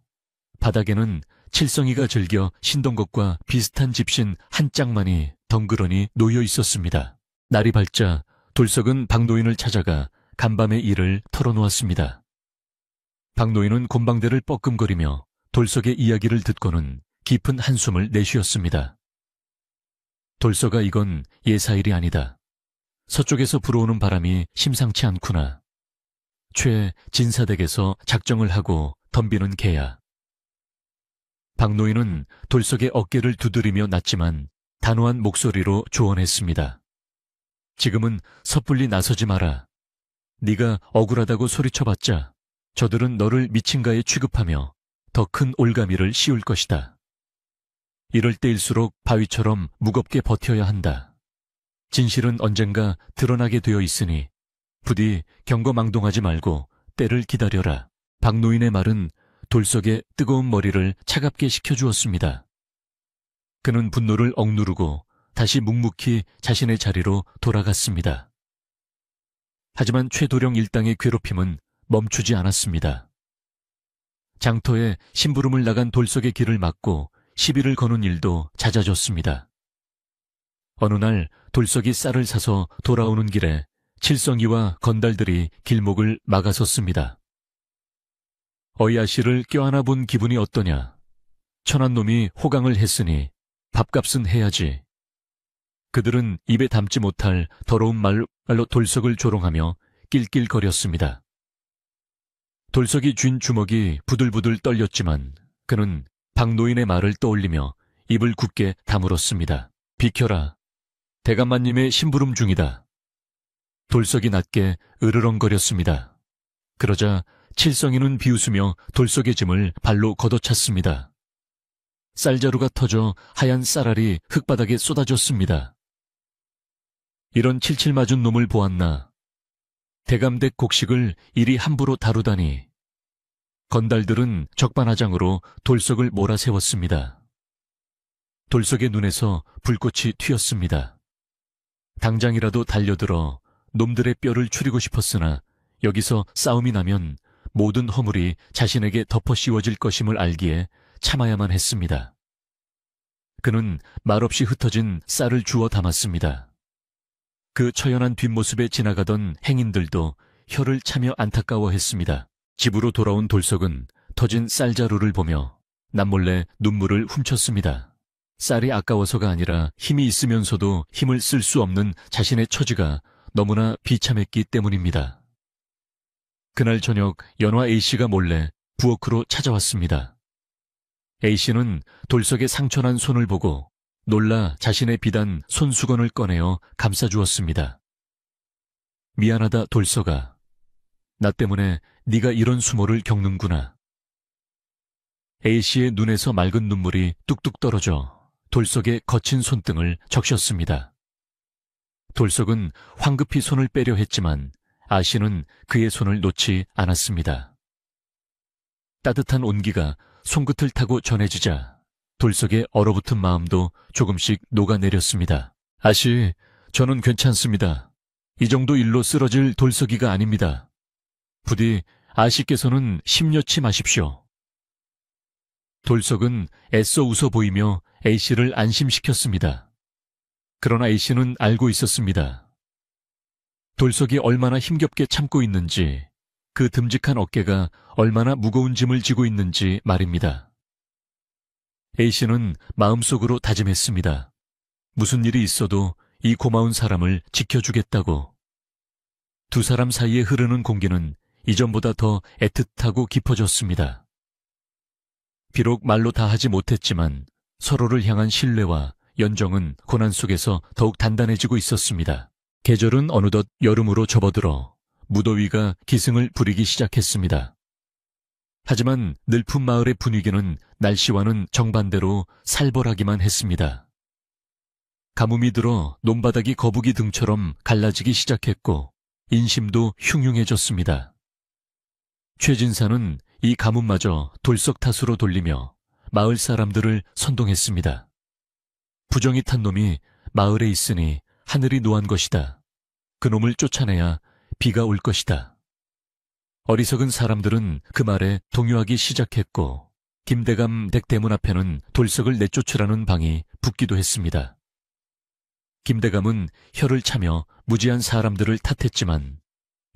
바닥에는 칠성이가 즐겨 신던 것과 비슷한 집신 한 짝만이 덩그러니 놓여 있었습니다. 날이 밝자 돌석은 박노인을 찾아가 간밤의 일을 털어놓았습니다. 박노인은 곤방대를 뻐끔거리며 돌석의 이야기를 듣고는 깊은 한숨을 내쉬었습니다. 돌석아, 이건 예사일이 아니다. 서쪽에서 불어오는 바람이 심상치 않구나. 최 진사댁에서 작정을 하고 덤비는 개야. 박노인은 돌석의 어깨를 두드리며 낳지만 단호한 목소리로 조언했습니다. 지금은 섣불리 나서지 마라. 네가 억울하다고 소리쳐봤자 저들은 너를 미친가에 취급하며 더 큰 올가미를 씌울 것이다. 이럴 때일수록 바위처럼 무겁게 버텨야 한다. 진실은 언젠가 드러나게 되어 있으니 부디 경거망동하지 말고 때를 기다려라. 박노인의 말은 돌석의 뜨거운 머리를 차갑게 식혀주었습니다. 그는 분노를 억누르고 다시 묵묵히 자신의 자리로 돌아갔습니다. 하지만 최도령 일당의 괴롭힘은 멈추지 않았습니다. 장터에 심부름을 나간 돌석의 길을 막고 시비를 거는 일도 잦아졌습니다. 어느 날 돌석이 쌀을 사서 돌아오는 길에 칠성이와 건달들이 길목을 막아섰습니다. 어이 아씨를 껴안아 본 기분이 어떠냐? 천한 놈이 호강을 했으니 밥값은 해야지. 그들은 입에 담지 못할 더러운 말로 돌석을 조롱하며 낄낄거렸습니다. 돌석이 쥔 주먹이 부들부들 떨렸지만 그는 박노인의 말을 떠올리며 입을 굳게 다물었습니다. 비켜라. 대감마님의 심부름 중이다. 돌석이 낮게 으르렁거렸습니다. 그러자 칠성이는 비웃으며 돌석의 짐을 발로 걷어찼습니다. 쌀자루가 터져 하얀 쌀알이 흙바닥에 쏟아졌습니다. 이런 칠칠 맞은 놈을 보았나. 대감댁 곡식을 이리 함부로 다루다니. 건달들은 적반하장으로 돌석을 몰아세웠습니다. 돌석의 눈에서 불꽃이 튀었습니다. 당장이라도 달려들어 놈들의 뼈를 추리고 싶었으나 여기서 싸움이 나면 모든 허물이 자신에게 덮어 씌워질 것임을 알기에 참아야만 했습니다. 그는 말없이 흩어진 쌀을 주워 담았습니다. 그 처연한 뒷모습에 지나가던 행인들도 혀를 차며 안타까워했습니다. 집으로 돌아온 돌석은 터진 쌀자루를 보며 남몰래 눈물을 훔쳤습니다. 쌀이 아까워서가 아니라 힘이 있으면서도 힘을 쓸 수 없는 자신의 처지가 너무나 비참했기 때문입니다. 그날 저녁 연화 A씨가 몰래 부엌으로 찾아왔습니다. A씨는 돌석의 상처난 손을 보고 놀라 자신의 비단 손수건을 꺼내어 감싸주었습니다. 미안하다 돌석아. 나 때문에 네가 이런 수모를 겪는구나. A씨의 눈에서 맑은 눈물이 뚝뚝 떨어져 돌석의 거친 손등을 적셨습니다. 돌석은 황급히 손을 빼려 했지만 아씨는 그의 손을 놓지 않았습니다. 따뜻한 온기가 손끝을 타고 전해지자 돌석의 얼어붙은 마음도 조금씩 녹아내렸습니다. 아씨, 저는 괜찮습니다. 이 정도 일로 쓰러질 돌석이가 아닙니다. 부디 아씨께서는 심려치 마십시오. 돌석은 애써 웃어 보이며 A씨를 안심시켰습니다. 그러나 A씨는 알고 있었습니다. 돌석이 얼마나 힘겹게 참고 있는지, 그 듬직한 어깨가 얼마나 무거운 짐을 지고 있는지 말입니다. A씨는 마음속으로 다짐했습니다. 무슨 일이 있어도 이 고마운 사람을 지켜주겠다고. 두 사람 사이에 흐르는 공기는 이전보다 더 애틋하고 깊어졌습니다. 비록 말로 다 하지 못했지만 서로를 향한 신뢰와 연정은 고난 속에서 더욱 단단해지고 있었습니다. 계절은 어느덧 여름으로 접어들어 무더위가 기승을 부리기 시작했습니다. 하지만 늘품 마을의 분위기는 날씨와는 정반대로 살벌하기만 했습니다. 가뭄이 들어 논바닥이 거북이 등처럼 갈라지기 시작했고 인심도 흉흉해졌습니다. 최진사는 이 가뭄마저 돌석 탓으로 돌리며 마을 사람들을 선동했습니다. 부정이 탄 놈이 마을에 있으니 하늘이 노한 것이다. 그놈을 쫓아내야 비가 올 것이다. 어리석은 사람들은 그 말에 동요하기 시작했고 김대감 댁 대문 앞에는 돌석을 내쫓으라는 방이 붙기도 했습니다. 김대감은 혀를 차며 무지한 사람들을 탓했지만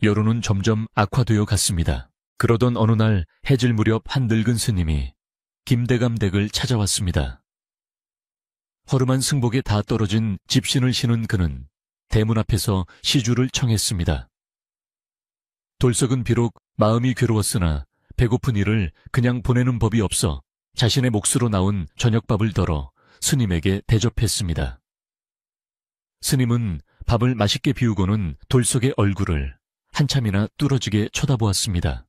여론은 점점 악화되어 갔습니다. 그러던 어느 날 해질 무렵 한 늙은 스님이 김대감 댁을 찾아왔습니다. 허름한 승복에 다 떨어진 집신을 신은 그는 대문 앞에서 시주를 청했습니다. 돌석은 비록 마음이 괴로웠으나 배고픈 이를 그냥 보내는 법이 없어 자신의 몫으로 나온 저녁밥을 덜어 스님에게 대접했습니다. 스님은 밥을 맛있게 비우고는 돌석의 얼굴을 한참이나 뚫어지게 쳐다보았습니다.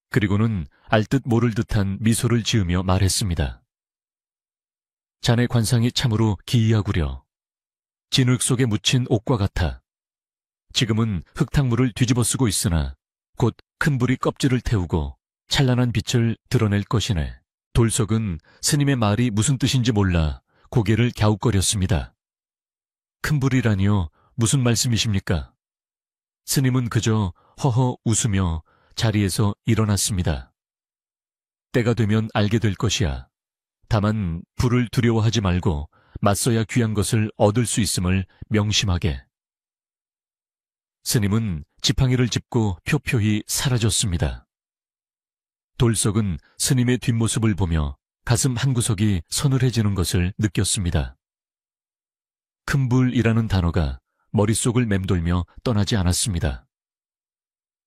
그리고는 알듯 모를 듯한 미소를 지으며 말했습니다. 자네 관상이 참으로 기이하구려. 진흙 속에 묻힌 옥과 같아. 지금은 흙탕물을 뒤집어 쓰고 있으나 곧 큰 불이 껍질을 태우고 찬란한 빛을 드러낼 것이네. 돌석은 스님의 말이 무슨 뜻인지 몰라 고개를 갸웃거렸습니다. 큰 불이라니요? 무슨 말씀이십니까? 스님은 그저 허허 웃으며 자리에서 일어났습니다. 때가 되면 알게 될 것이야. 다만 불을 두려워하지 말고 맞서야 귀한 것을 얻을 수 있음을 명심하게. 스님은 지팡이를 짚고 표표히 사라졌습니다. 돌석은 스님의 뒷모습을 보며 가슴 한구석이 서늘해지는 것을 느꼈습니다. 큰 불이라는 단어가 머릿속을 맴돌며 떠나지 않았습니다.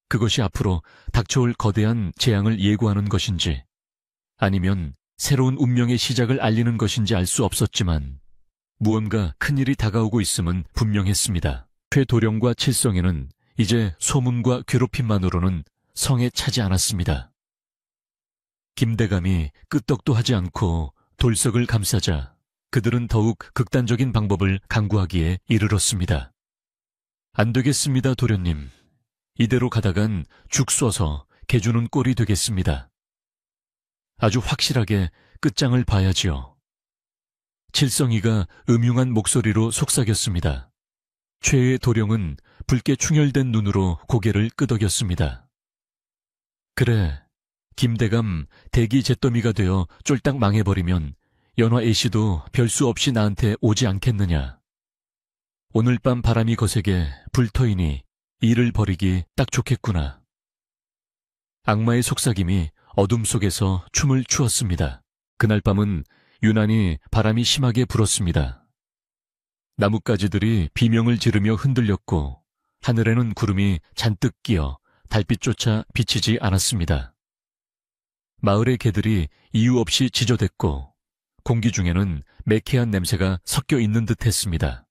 그것이 앞으로 닥쳐올 거대한 재앙을 예고하는 것인지 아니면 새로운 운명의 시작을 알리는 것인지 알 수 없었지만 무언가 큰일이 다가오고 있음은 분명했습니다. 최도령과 칠성이는 이제 소문과 괴롭힘만으로는 성에 차지 않았습니다. 김대감이 끄떡도 하지 않고 돌석을 감싸자 그들은 더욱 극단적인 방법을 강구하기에 이르렀습니다. 안 되겠습니다, 도련님. 이대로 가다간 죽 쏘서 개주는 꼴이 되겠습니다. 아주 확실하게 끝장을 봐야지요. 칠성이가 음흉한 목소리로 속삭였습니다. 최의 도령은 붉게 충혈된 눈으로 고개를 끄덕였습니다. 그래, 김대감 대기 잿더미가 되어 쫄딱 망해버리면 연화 A씨도 별수 없이 나한테 오지 않겠느냐. 오늘 밤 바람이 거세게 불터이니 일을 벌이기 딱 좋겠구나. 악마의 속삭임이 어둠 속에서 춤을 추었습니다. 그날 밤은 유난히 바람이 심하게 불었습니다. 나뭇가지들이 비명을 지르며 흔들렸고 하늘에는 구름이 잔뜩 끼어 달빛조차 비치지 않았습니다. 마을의 개들이 이유 없이 지저댔고 공기 중에는 매캐한 냄새가 섞여 있는 듯 했습니다.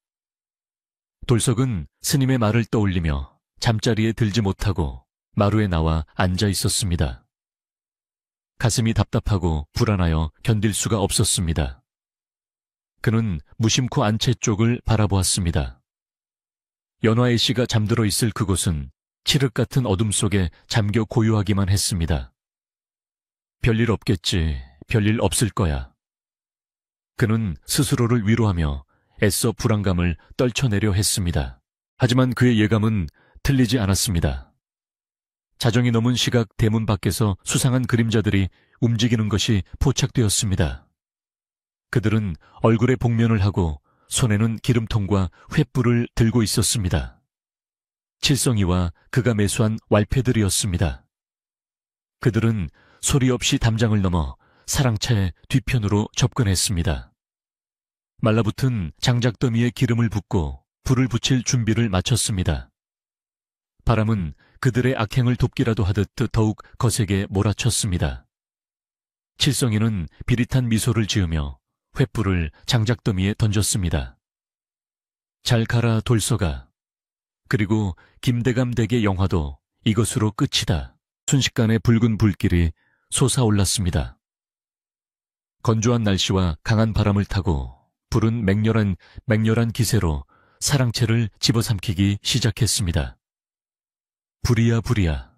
돌석은 스님의 말을 떠올리며 잠자리에 들지 못하고 마루에 나와 앉아 있었습니다. 가슴이 답답하고 불안하여 견딜 수가 없었습니다. 그는 무심코 안채 쪽을 바라보았습니다. 연화의 씨가 잠들어 있을 그곳은 칠흑 같은 어둠 속에 잠겨 고요하기만 했습니다. 별일 없겠지, 별일 없을 거야. 그는 스스로를 위로하며 애써 불안감을 떨쳐내려 했습니다. 하지만 그의 예감은 틀리지 않았습니다. 자정이 넘은 시각 대문 밖에서 수상한 그림자들이 움직이는 것이 포착되었습니다. 그들은 얼굴에 복면을 하고 손에는 기름통과 횃불을 들고 있었습니다. 칠성이와 그가 매수한 왈패들이었습니다. 그들은 소리 없이 담장을 넘어 사랑채 뒤편으로 접근했습니다. 말라붙은 장작더미에 기름을 붓고 불을 붙일 준비를 마쳤습니다. 바람은 그들의 악행을 돕기라도 하듯 더욱 거세게 몰아쳤습니다. 칠성이는 비릿한 미소를 지으며 횃불을 장작더미에 던졌습니다. 잘 가라 돌서가. 그리고 김대감 댁의 영화도 이것으로 끝이다. 순식간에 붉은 불길이 솟아올랐습니다. 건조한 날씨와 강한 바람을 타고 불은 맹렬한 기세로 사랑채를 집어삼키기 시작했습니다. 불이야 불이야.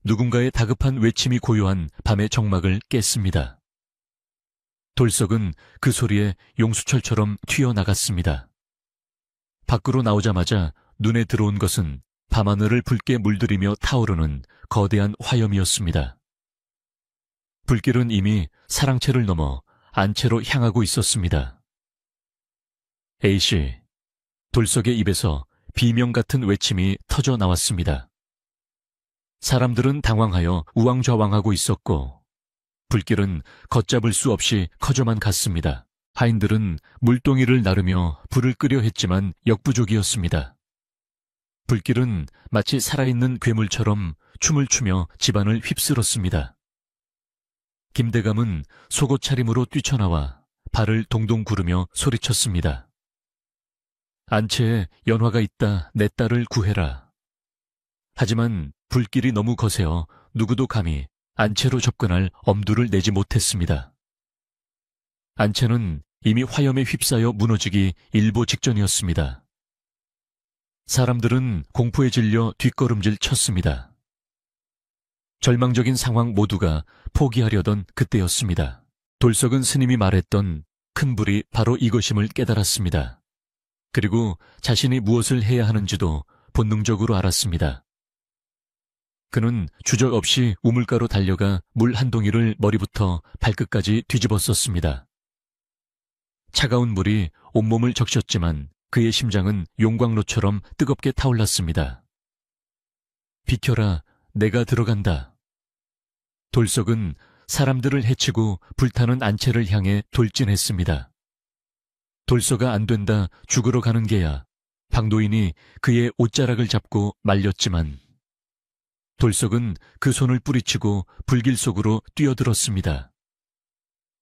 누군가의 다급한 외침이 고요한 밤의 정막을 깼습니다. 돌석은 그 소리에 용수철처럼 튀어나갔습니다. 밖으로 나오자마자 눈에 들어온 것은 밤하늘을 붉게 물들이며 타오르는 거대한 화염이었습니다. 불길은 이미 사랑채를 넘어 안채로 향하고 있었습니다. A씨, 돌석의 입에서 비명 같은 외침이 터져 나왔습니다. 사람들은 당황하여 우왕좌왕하고 있었고 불길은 걷잡을 수 없이 커져만 갔습니다. 하인들은 물동이를 나르며 불을 끄려 했지만 역부족이었습니다. 불길은 마치 살아있는 괴물처럼 춤을 추며 집안을 휩쓸었습니다. 김대감은 속옷 차림으로 뛰쳐나와 발을 동동 구르며 소리쳤습니다. 안채에 연화가 있다. 내 딸을 구해라. 하지만 불길이 너무 거세어 누구도 감히 안채로 접근할 엄두를 내지 못했습니다. 안채는 이미 화염에 휩싸여 무너지기 일보 직전이었습니다. 사람들은 공포에 질려 뒷걸음질 쳤습니다. 절망적인 상황 모두가 포기하려던 그때였습니다. 돌석은 스님이 말했던 큰 불이 바로 이것임을 깨달았습니다. 그리고 자신이 무엇을 해야 하는지도 본능적으로 알았습니다. 그는 주저 없이 우물가로 달려가 물 한 동이를 머리부터 발끝까지 뒤집었었습니다. 차가운 물이 온몸을 적셨지만 그의 심장은 용광로처럼 뜨겁게 타올랐습니다. 비켜라, 내가 들어간다. 돌석은 사람들을 해치고 불타는 안채를 향해 돌진했습니다. 돌서가 안 된다, 죽으러 가는 게야. 박노인이 그의 옷자락을 잡고 말렸지만 돌석은 그 손을 뿌리치고 불길 속으로 뛰어들었습니다.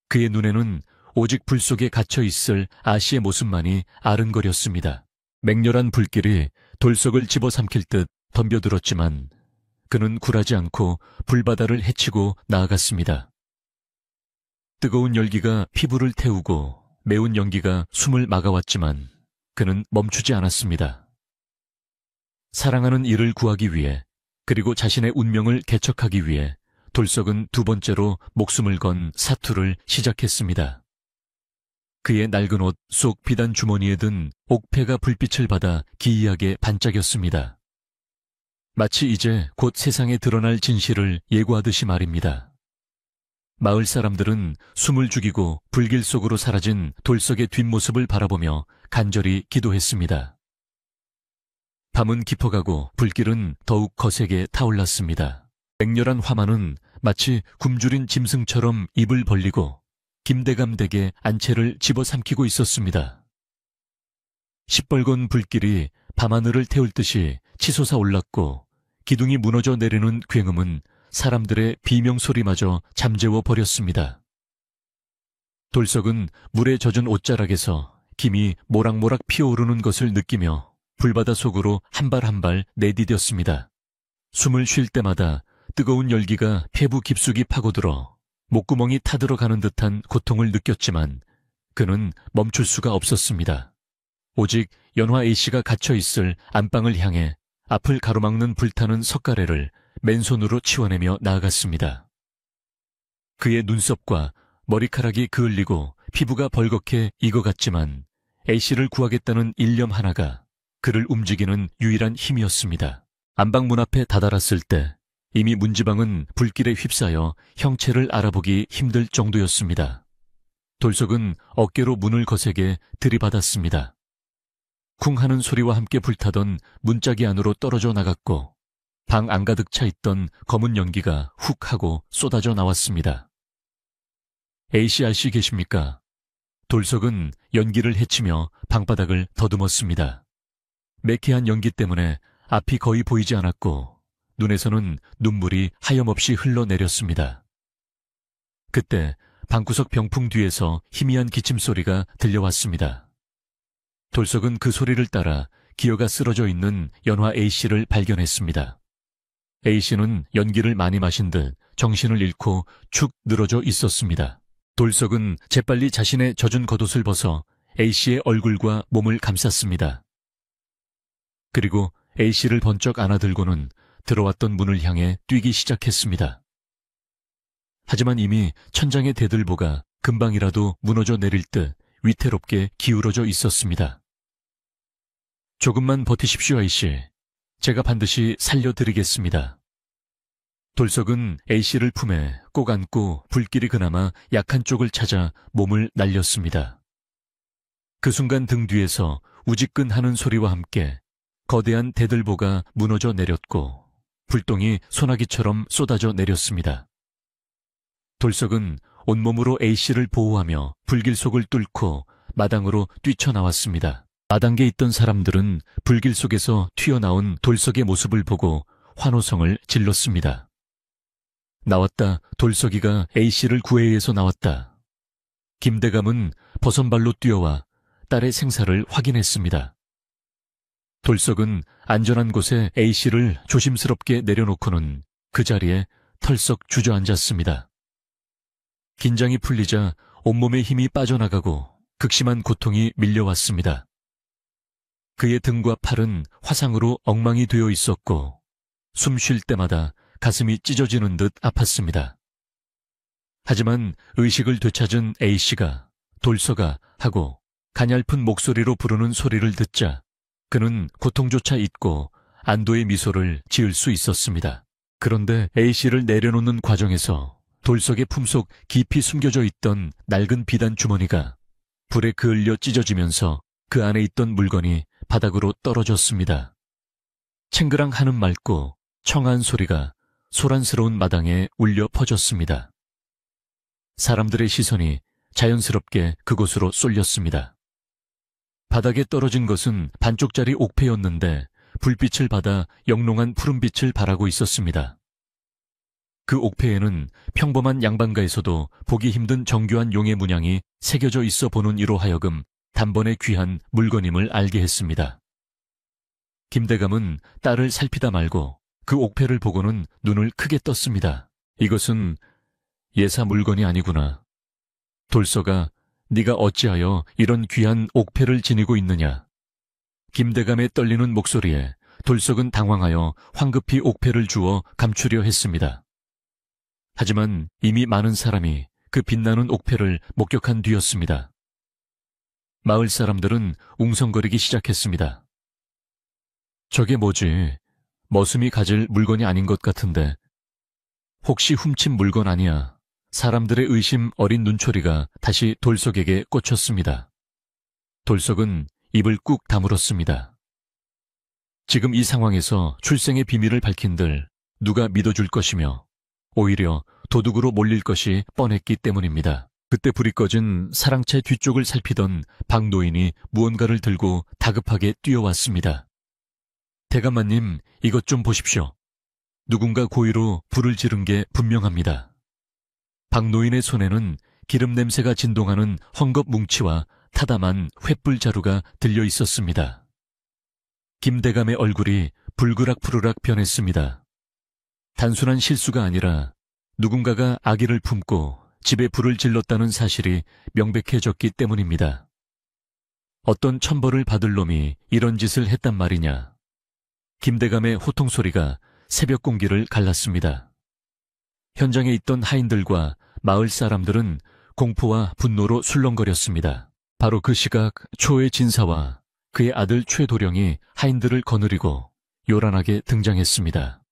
그의 눈에는 오직 불 속에 갇혀 있을 아씨의 모습만이 아른거렸습니다. 맹렬한 불길이 돌석을 집어삼킬 듯 덤벼들었지만 그는 굴하지 않고 불바다를 헤치고 나아갔습니다. 뜨거운 열기가 피부를 태우고 매운 연기가 숨을 막아왔지만 그는 멈추지 않았습니다. 사랑하는 이를 구하기 위해 그리고 자신의 운명을 개척하기 위해 돌석은 두 번째로 목숨을 건 사투를 시작했습니다. 그의 낡은 옷 속 비단 주머니에 든 옥패가 불빛을 받아 기이하게 반짝였습니다. 마치 이제 곧 세상에 드러날 진실을 예고하듯이 말입니다. 마을 사람들은 숨을 죽이고 불길 속으로 사라진 돌석의 뒷모습을 바라보며 간절히 기도했습니다. 밤은 깊어가고 불길은 더욱 거세게 타올랐습니다. 맹렬한 화만은 마치 굶주린 짐승처럼 입을 벌리고 김대감 댁의 안채를 집어삼키고 있었습니다. 시뻘건 불길이 밤하늘을 태울 듯이 치솟아 올랐고 기둥이 무너져 내리는 굉음은 사람들의 비명소리마저 잠재워 버렸습니다. 돌석은 물에 젖은 옷자락에서 김이 모락모락 피어오르는 것을 느끼며 불바다 속으로 한 발 한 발 내디뎠습니다. 숨을 쉴 때마다 뜨거운 열기가 폐부 깊숙이 파고들어 목구멍이 타들어가는 듯한 고통을 느꼈지만 그는 멈출 수가 없었습니다. 오직 연화 A씨가 갇혀있을 안방을 향해 앞을 가로막는 불타는 석가래를 맨손으로 치워내며 나아갔습니다. 그의 눈썹과 머리카락이 그을리고 피부가 벌겋게 익어갔지만 A씨를 구하겠다는 일념 하나가 그를 움직이는 유일한 힘이었습니다. 안방문 앞에 다다랐을 때 이미 문지방은 불길에 휩싸여 형체를 알아보기 힘들 정도였습니다. 돌석은 어깨로 문을 거세게 들이받았습니다. 쿵 하는 소리와 함께 불타던 문짝이 안으로 떨어져 나갔고 방 안가득 차 있던 검은 연기가 훅 하고 쏟아져 나왔습니다. A씨 계십니까? 돌석은 연기를 해치며 방바닥을 더듬었습니다. 매캐한 연기 때문에 앞이 거의 보이지 않았고 눈에서는 눈물이 하염없이 흘러내렸습니다. 그때 방구석 병풍 뒤에서 희미한 기침소리가 들려왔습니다. 돌석은 그 소리를 따라 기어가 쓰러져 있는 연화 A씨를 발견했습니다. A씨는 연기를 많이 마신 듯 정신을 잃고 축 늘어져 있었습니다. 돌석은 재빨리 자신의 젖은 겉옷을 벗어 A씨의 얼굴과 몸을 감쌌습니다. 그리고 A씨를 번쩍 안아들고는 들어왔던 문을 향해 뛰기 시작했습니다. 하지만 이미 천장의 대들보가 금방이라도 무너져 내릴 듯 위태롭게 기울어져 있었습니다. 조금만 버티십시오, A씨. 제가 반드시 살려드리겠습니다. 돌석은 A씨를 품에 꼭 안고 불길이 그나마 약한 쪽을 찾아 몸을 날렸습니다. 그 순간 등 뒤에서 우지끈하는 소리와 함께 거대한 대들보가 무너져 내렸고 불똥이 소나기처럼 쏟아져 내렸습니다. 돌석은 온몸으로 A씨를 보호하며 불길 속을 뚫고 마당으로 뛰쳐나왔습니다. 마당에 있던 사람들은 불길 속에서 튀어나온 돌석의 모습을 보고 환호성을 질렀습니다. 나왔다, 돌석이가 A씨를 구해에서 나왔다. 김대감은 버선발로 뛰어와 딸의 생사를 확인했습니다. 돌석은 안전한 곳에 A씨를 조심스럽게 내려놓고는 그 자리에 털썩 주저앉았습니다. 긴장이 풀리자 온몸의 힘이 빠져나가고 극심한 고통이 밀려왔습니다. 그의 등과 팔은 화상으로 엉망이 되어 있었고 숨 쉴 때마다 가슴이 찢어지는 듯 아팠습니다. 하지만 의식을 되찾은 A씨가 돌석아 하고 가냘픈 목소리로 부르는 소리를 듣자 그는 고통조차 잊고 안도의 미소를 지을 수 있었습니다. 그런데 A씨를 내려놓는 과정에서 돌석의 품속 깊이 숨겨져 있던 낡은 비단 주머니가 불에 그을려 찢어지면서 그 안에 있던 물건이 바닥으로 떨어졌습니다. 챙그랑 하는 맑고 청아한 소리가 소란스러운 마당에 울려 퍼졌습니다. 사람들의 시선이 자연스럽게 그곳으로 쏠렸습니다. 바닥에 떨어진 것은 반쪽짜리 옥패였는데 불빛을 받아 영롱한 푸른빛을 발하고 있었습니다. 그 옥패에는 평범한 양반가에서도 보기 힘든 정교한 용의 문양이 새겨져 있어 보는 이로 하여금 단번에 귀한 물건임을 알게 했습니다. 김대감은 딸을 살피다 말고 그 옥패를 보고는 눈을 크게 떴습니다. 이것은 예사 물건이 아니구나. 돌석아, 네가 어찌하여 이런 귀한 옥패를 지니고 있느냐. 김대감의 떨리는 목소리에 돌석은 당황하여 황급히 옥패를 주워 감추려 했습니다. 하지만 이미 많은 사람이 그 빛나는 옥패를 목격한 뒤였습니다. 마을 사람들은 웅성거리기 시작했습니다. 저게 뭐지? 머슴이 가질 물건이 아닌 것 같은데. 혹시 훔친 물건 아니야? 사람들의 의심 어린 눈초리가 다시 돌석에게 꽂혔습니다. 돌석은 입을 꾹 다물었습니다. 지금 이 상황에서 출생의 비밀을 밝힌들 누가 믿어줄 것이며 오히려 도둑으로 몰릴 것이 뻔했기 때문입니다. 그때 불이 꺼진 사랑채 뒤쪽을 살피던 박 노인이 무언가를 들고 다급하게 뛰어왔습니다. 대감마님, 이것 좀 보십시오. 누군가 고의로 불을 지른 게 분명합니다. 박 노인의 손에는 기름 냄새가 진동하는 헝겊 뭉치와 타담한 횃불 자루가 들려 있었습니다. 김대감의 얼굴이 불그락푸르락 변했습니다. 단순한 실수가 아니라 누군가가 아기를 품고 집에 불을 질렀다는 사실이 명백해졌기 때문입니다. 어떤 천벌을 받을 놈이 이런 짓을 했단 말이냐. 김대감의 호통소리가 새벽 공기를 갈랐습니다. 현장에 있던 하인들과 마을 사람들은 공포와 분노로 술렁거렸습니다. 바로 그 시각 초의 진사와 그의 아들 최도령이 하인들을 거느리고 요란하게 등장했습니다.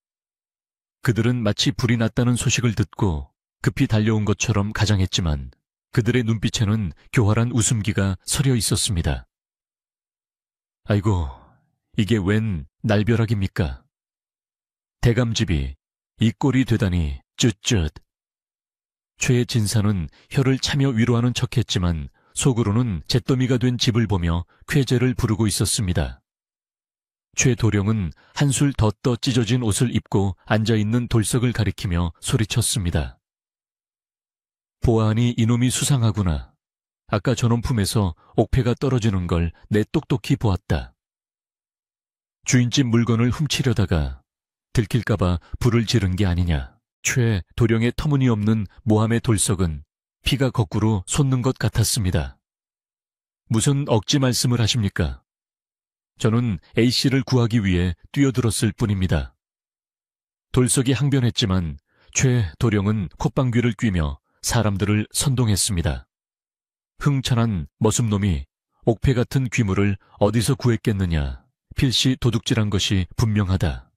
그들은 마치 불이 났다는 소식을 듣고 급히 달려온 것처럼 가장했지만 그들의 눈빛에는 교활한 웃음기가 서려 있었습니다. 아이고, 이게 웬 날벼락입니까? 대감집이 이 꼴이 되다니 쯧쯧. 최의 진사는 혀를 차며 위로하는 척했지만 속으로는 잿더미가 된 집을 보며 쾌재를 부르고 있었습니다. 최 도령은 한술 더 떠 찢어진 옷을 입고 앉아있는 돌석을 가리키며 소리쳤습니다. 보아하니 이놈이 수상하구나. 아까 저놈 품에서 옥패가 떨어지는 걸 내 똑똑히 보았다. 주인집 물건을 훔치려다가 들킬까봐 불을 지른 게 아니냐. 최 도령의 터무니없는 모함의 돌석은 피가 거꾸로 솟는 것 같았습니다. 무슨 억지 말씀을 하십니까? 저는 A씨를 구하기 위해 뛰어들었을 뿐입니다. 돌석이 항변했지만 최 도령은 콧방귀를 뀌며 사람들을 선동했습니다. 흥천한 머슴놈이 옥패 같은 귀물을 어디서 구했겠느냐. 필시 도둑질한 것이 분명하다.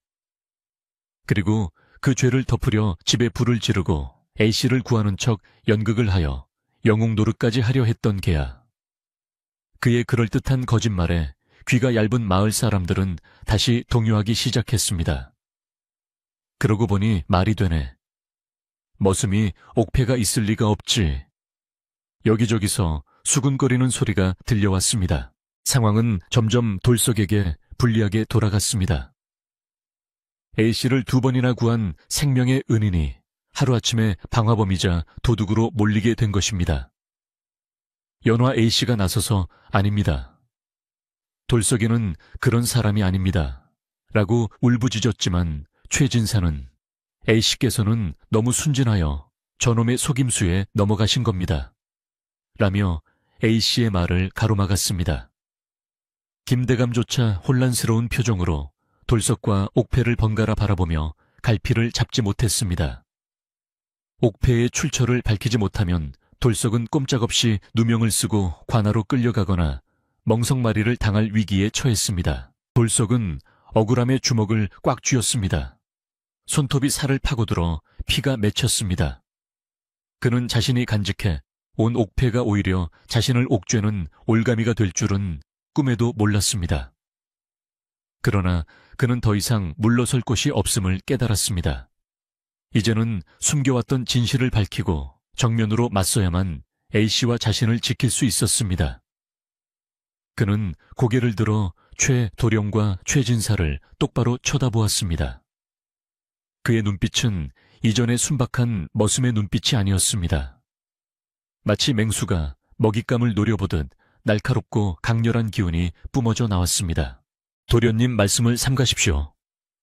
그리고 그 죄를 덮으려 집에 불을 지르고 A씨를 구하는 척 연극을 하여 영웅 노릇까지 하려 했던 게야. 그의 그럴듯한 거짓말에 귀가 얇은 마을 사람들은 다시 동요하기 시작했습니다. 그러고 보니 말이 되네. 머슴이 옥패가 있을 리가 없지. 여기저기서 수군거리는 소리가 들려왔습니다. 상황은 점점 돌석에게 불리하게 돌아갔습니다. A씨를 2번이나 구한 생명의 은인이 하루아침에 방화범이자 도둑으로 몰리게 된 것입니다. 연화 A씨가 나서서 아닙니다. 돌석이는 그런 사람이 아닙니다. 라고 울부짖었지만 최진사는 A씨께서는 너무 순진하여 저놈의 속임수에 넘어가신 겁니다. 라며 A씨의 말을 가로막았습니다. 김대감조차 혼란스러운 표정으로 돌석과 옥패를 번갈아 바라보며 갈피를 잡지 못했습니다. 옥패의 출처를 밝히지 못하면 돌석은 꼼짝없이 누명을 쓰고 관하로 끌려가거나 멍석마리를 당할 위기에 처했습니다. 돌석은 억울함의 주먹을 꽉 쥐었습니다. 손톱이 살을 파고들어 피가 맺혔습니다. 그는 자신이 간직해 온 옥패가 오히려 자신을 옥죄는 올가미가 될 줄은 꿈에도 몰랐습니다. 그러나 그는 더 이상 물러설 곳이 없음을 깨달았습니다. 이제는 숨겨왔던 진실을 밝히고 정면으로 맞서야만 A씨와 자신을 지킬 수 있었습니다. 그는 고개를 들어 최 도령과 최진사를 똑바로 쳐다보았습니다. 그의 눈빛은 이전의 순박한 머슴의 눈빛이 아니었습니다. 마치 맹수가 먹잇감을 노려보듯 날카롭고 강렬한 기운이 뿜어져 나왔습니다. 도련님 말씀을 삼가십시오.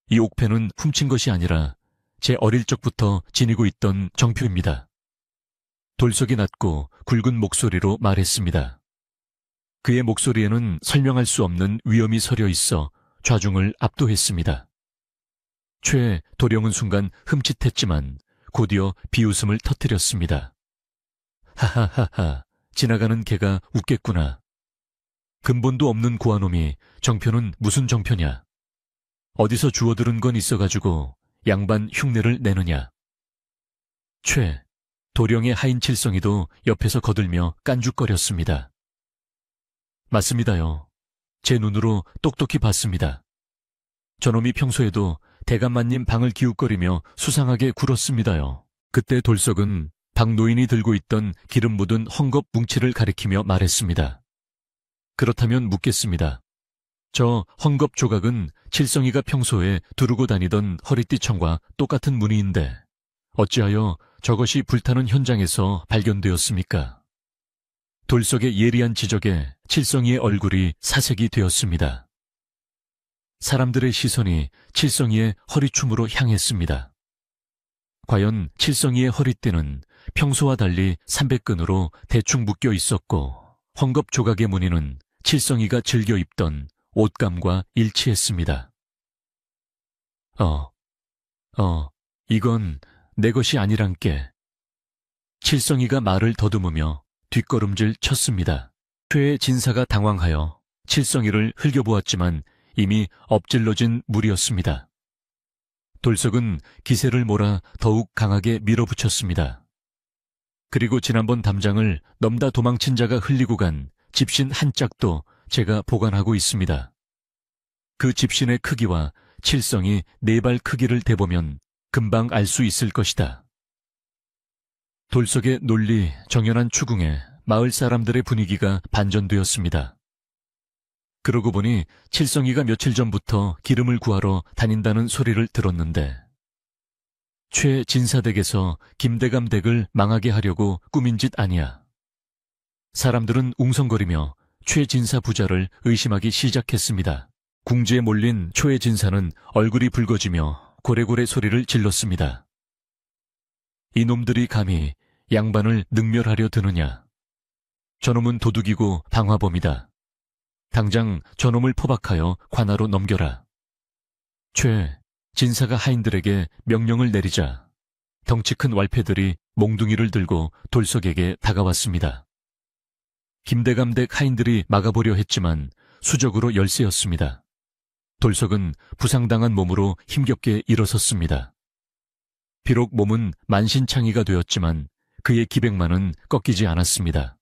이 옥패는 훔친 것이 아니라 제 어릴 적부터 지니고 있던 정표입니다. 돌석이 낮고 굵은 목소리로 말했습니다. 그의 목소리에는 설명할 수 없는 위엄이 서려 있어 좌중을 압도했습니다. 최 도령은 순간 흠칫했지만 곧이어 비웃음을 터뜨렸습니다. 하하하하, 지나가는 개가 웃겠구나. 근본도 없는 고아놈이 정표는 무슨 정표냐. 어디서 주워들은 건 있어가지고 양반 흉내를 내느냐. 최 도령의 하인 칠성이도 옆에서 거들며 깐죽거렸습니다. 맞습니다요. 제 눈으로 똑똑히 봤습니다. 저놈이 평소에도 대감마님 방을 기웃거리며 수상하게 굴었습니다요. 그때 돌석은 박노인이 들고 있던 기름 묻은 헝겊 뭉치를 가리키며 말했습니다. 그렇다면 묻겠습니다. 저 헝겊 조각은 칠성이가 평소에 두르고 다니던 허리띠청과 똑같은 무늬인데 어찌하여 저것이 불타는 현장에서 발견되었습니까? 돌석의 예리한 지적에 칠성이의 얼굴이 사색이 되었습니다. 사람들의 시선이 칠성이의 허리춤으로 향했습니다. 과연 칠성이의 허리띠는 평소와 달리 300근으로 대충 묶여 있었고 헝겊 조각의 무늬는 칠성이가 즐겨 입던 옷감과 일치했습니다. 이건 내 것이 아니란께. 칠성이가 말을 더듬으며 뒷걸음질 쳤습니다. 최의 진사가 당황하여 칠성이를 흘겨보았지만 이미 엎질러진 물이었습니다. 돌석은 기세를 몰아 더욱 강하게 밀어붙였습니다. 그리고 지난번 담장을 넘다 도망친 자가 흘리고 간 집신 한 짝도 제가 보관하고 있습니다. 그 집신의 크기와 칠성이 4발 크기를 대보면 금방 알 수 있을 것이다. 돌석의 논리, 정연한 추궁에 마을 사람들의 분위기가 반전되었습니다. 그러고 보니 칠성이가 며칠 전부터 기름을 구하러 다닌다는 소리를 들었는데 최 진사댁에서 김대감 댁을 망하게 하려고 꾸민 짓 아니야. 사람들은 웅성거리며 최 진사 부자를 의심하기 시작했습니다. 궁지에 몰린 최 진사는 얼굴이 붉어지며 고래고래 소리를 질렀습니다. 이놈들이 감히 양반을 능멸하려 드느냐. 저놈은 도둑이고 방화범이다. 당장 저놈을 포박하여 관하로 넘겨라. 최 진사가 하인들에게 명령을 내리자 덩치 큰 왈패들이 몽둥이를 들고 돌석에게 다가왔습니다. 김대감 댁 하인들이 막아보려 했지만 수적으로 열세였습니다. 돌석은 부상당한 몸으로 힘겹게 일어섰습니다. 비록 몸은 만신창이가 되었지만 그의 기백만은 꺾이지 않았습니다.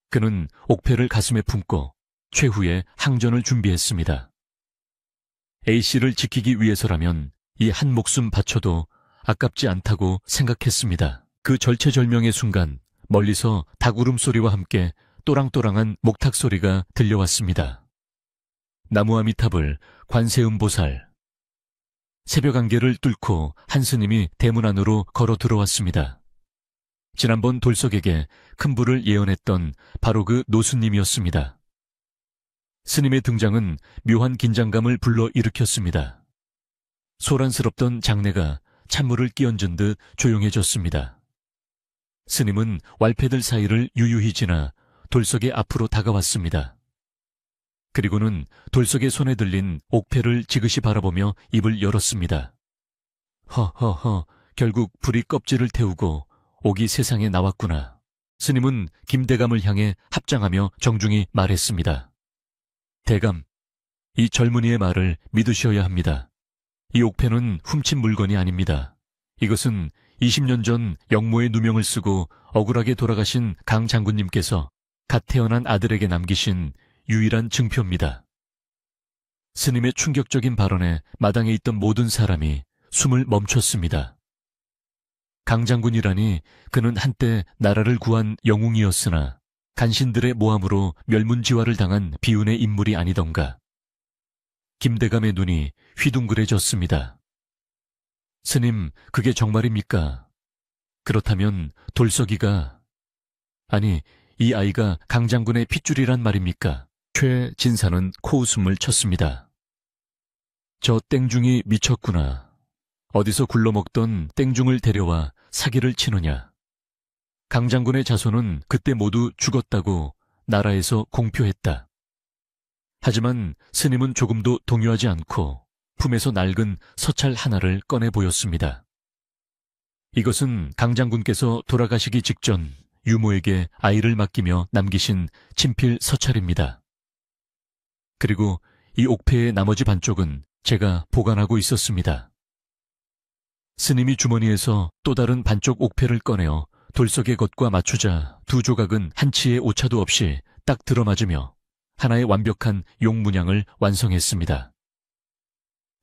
그는 옥패를 가슴에 품고 최후의 항전을 준비했습니다. A씨를 지키기 위해서라면 이 한 목숨 바쳐도 아깝지 않다고 생각했습니다. 그 절체절명의 순간 멀리서 닭 울음소리와 함께 또랑또랑한 목탁 소리가 들려왔습니다. 나무아미탑을 관세음보살. 새벽 안개를 뚫고 한 스님이 대문 안으로 걸어 들어왔습니다. 지난번 돌석에게 큰 불을 예언했던 바로 그 노수님이었습니다. 스님의 등장은 묘한 긴장감을 불러일으켰습니다. 소란스럽던 장내가 찬물을 끼얹은 듯 조용해졌습니다. 스님은 왈패들 사이를 유유히 지나 돌석의 앞으로 다가왔습니다. 그리고는 돌석의 손에 들린 옥패를 지그시 바라보며 입을 열었습니다. 허허허, 결국 불이 껍질을 태우고 옥이 세상에 나왔구나. 스님은 김대감을 향해 합장하며 정중히 말했습니다. 대감, 이 젊은이의 말을 믿으셔야 합니다. 이 옥패는 훔친 물건이 아닙니다. 이것은 20년 전 영모의 누명을 쓰고 억울하게 돌아가신 강 장군님께서 갓 태어난 아들에게 남기신 유일한 증표입니다. 스님의 충격적인 발언에 마당에 있던 모든 사람이 숨을 멈췄습니다. 강 장군이라니 그는 한때 나라를 구한 영웅이었으나 간신들의 모함으로 멸문지화를 당한 비운의 인물이 아니던가. 김대감의 눈이 휘둥그레졌습니다. 스님, 그게 정말입니까? 그렇다면 돌석이가, 아니, 이 아이가 강 장군의 핏줄이란 말입니까? 최 진사는 코웃음을 쳤습니다. 저 땡중이 미쳤구나. 어디서 굴러먹던 땡중을 데려와 사기를 치느냐. 강 장군의 자손은 그때 모두 죽었다고 나라에서 공표했다. 하지만 스님은 조금도 동요하지 않고 품에서 낡은 서찰 하나를 꺼내 보였습니다. 이것은 강 장군께서 돌아가시기 직전 유모에게 아이를 맡기며 남기신 친필 서찰입니다. 그리고 이 옥패의 나머지 반쪽은 제가 보관하고 있었습니다. 스님이 주머니에서 또 다른 반쪽 옥패를 꺼내어 돌석의 것과 맞추자 두 조각은 한치의 오차도 없이 딱 들어맞으며 하나의 완벽한 용문양을 완성했습니다.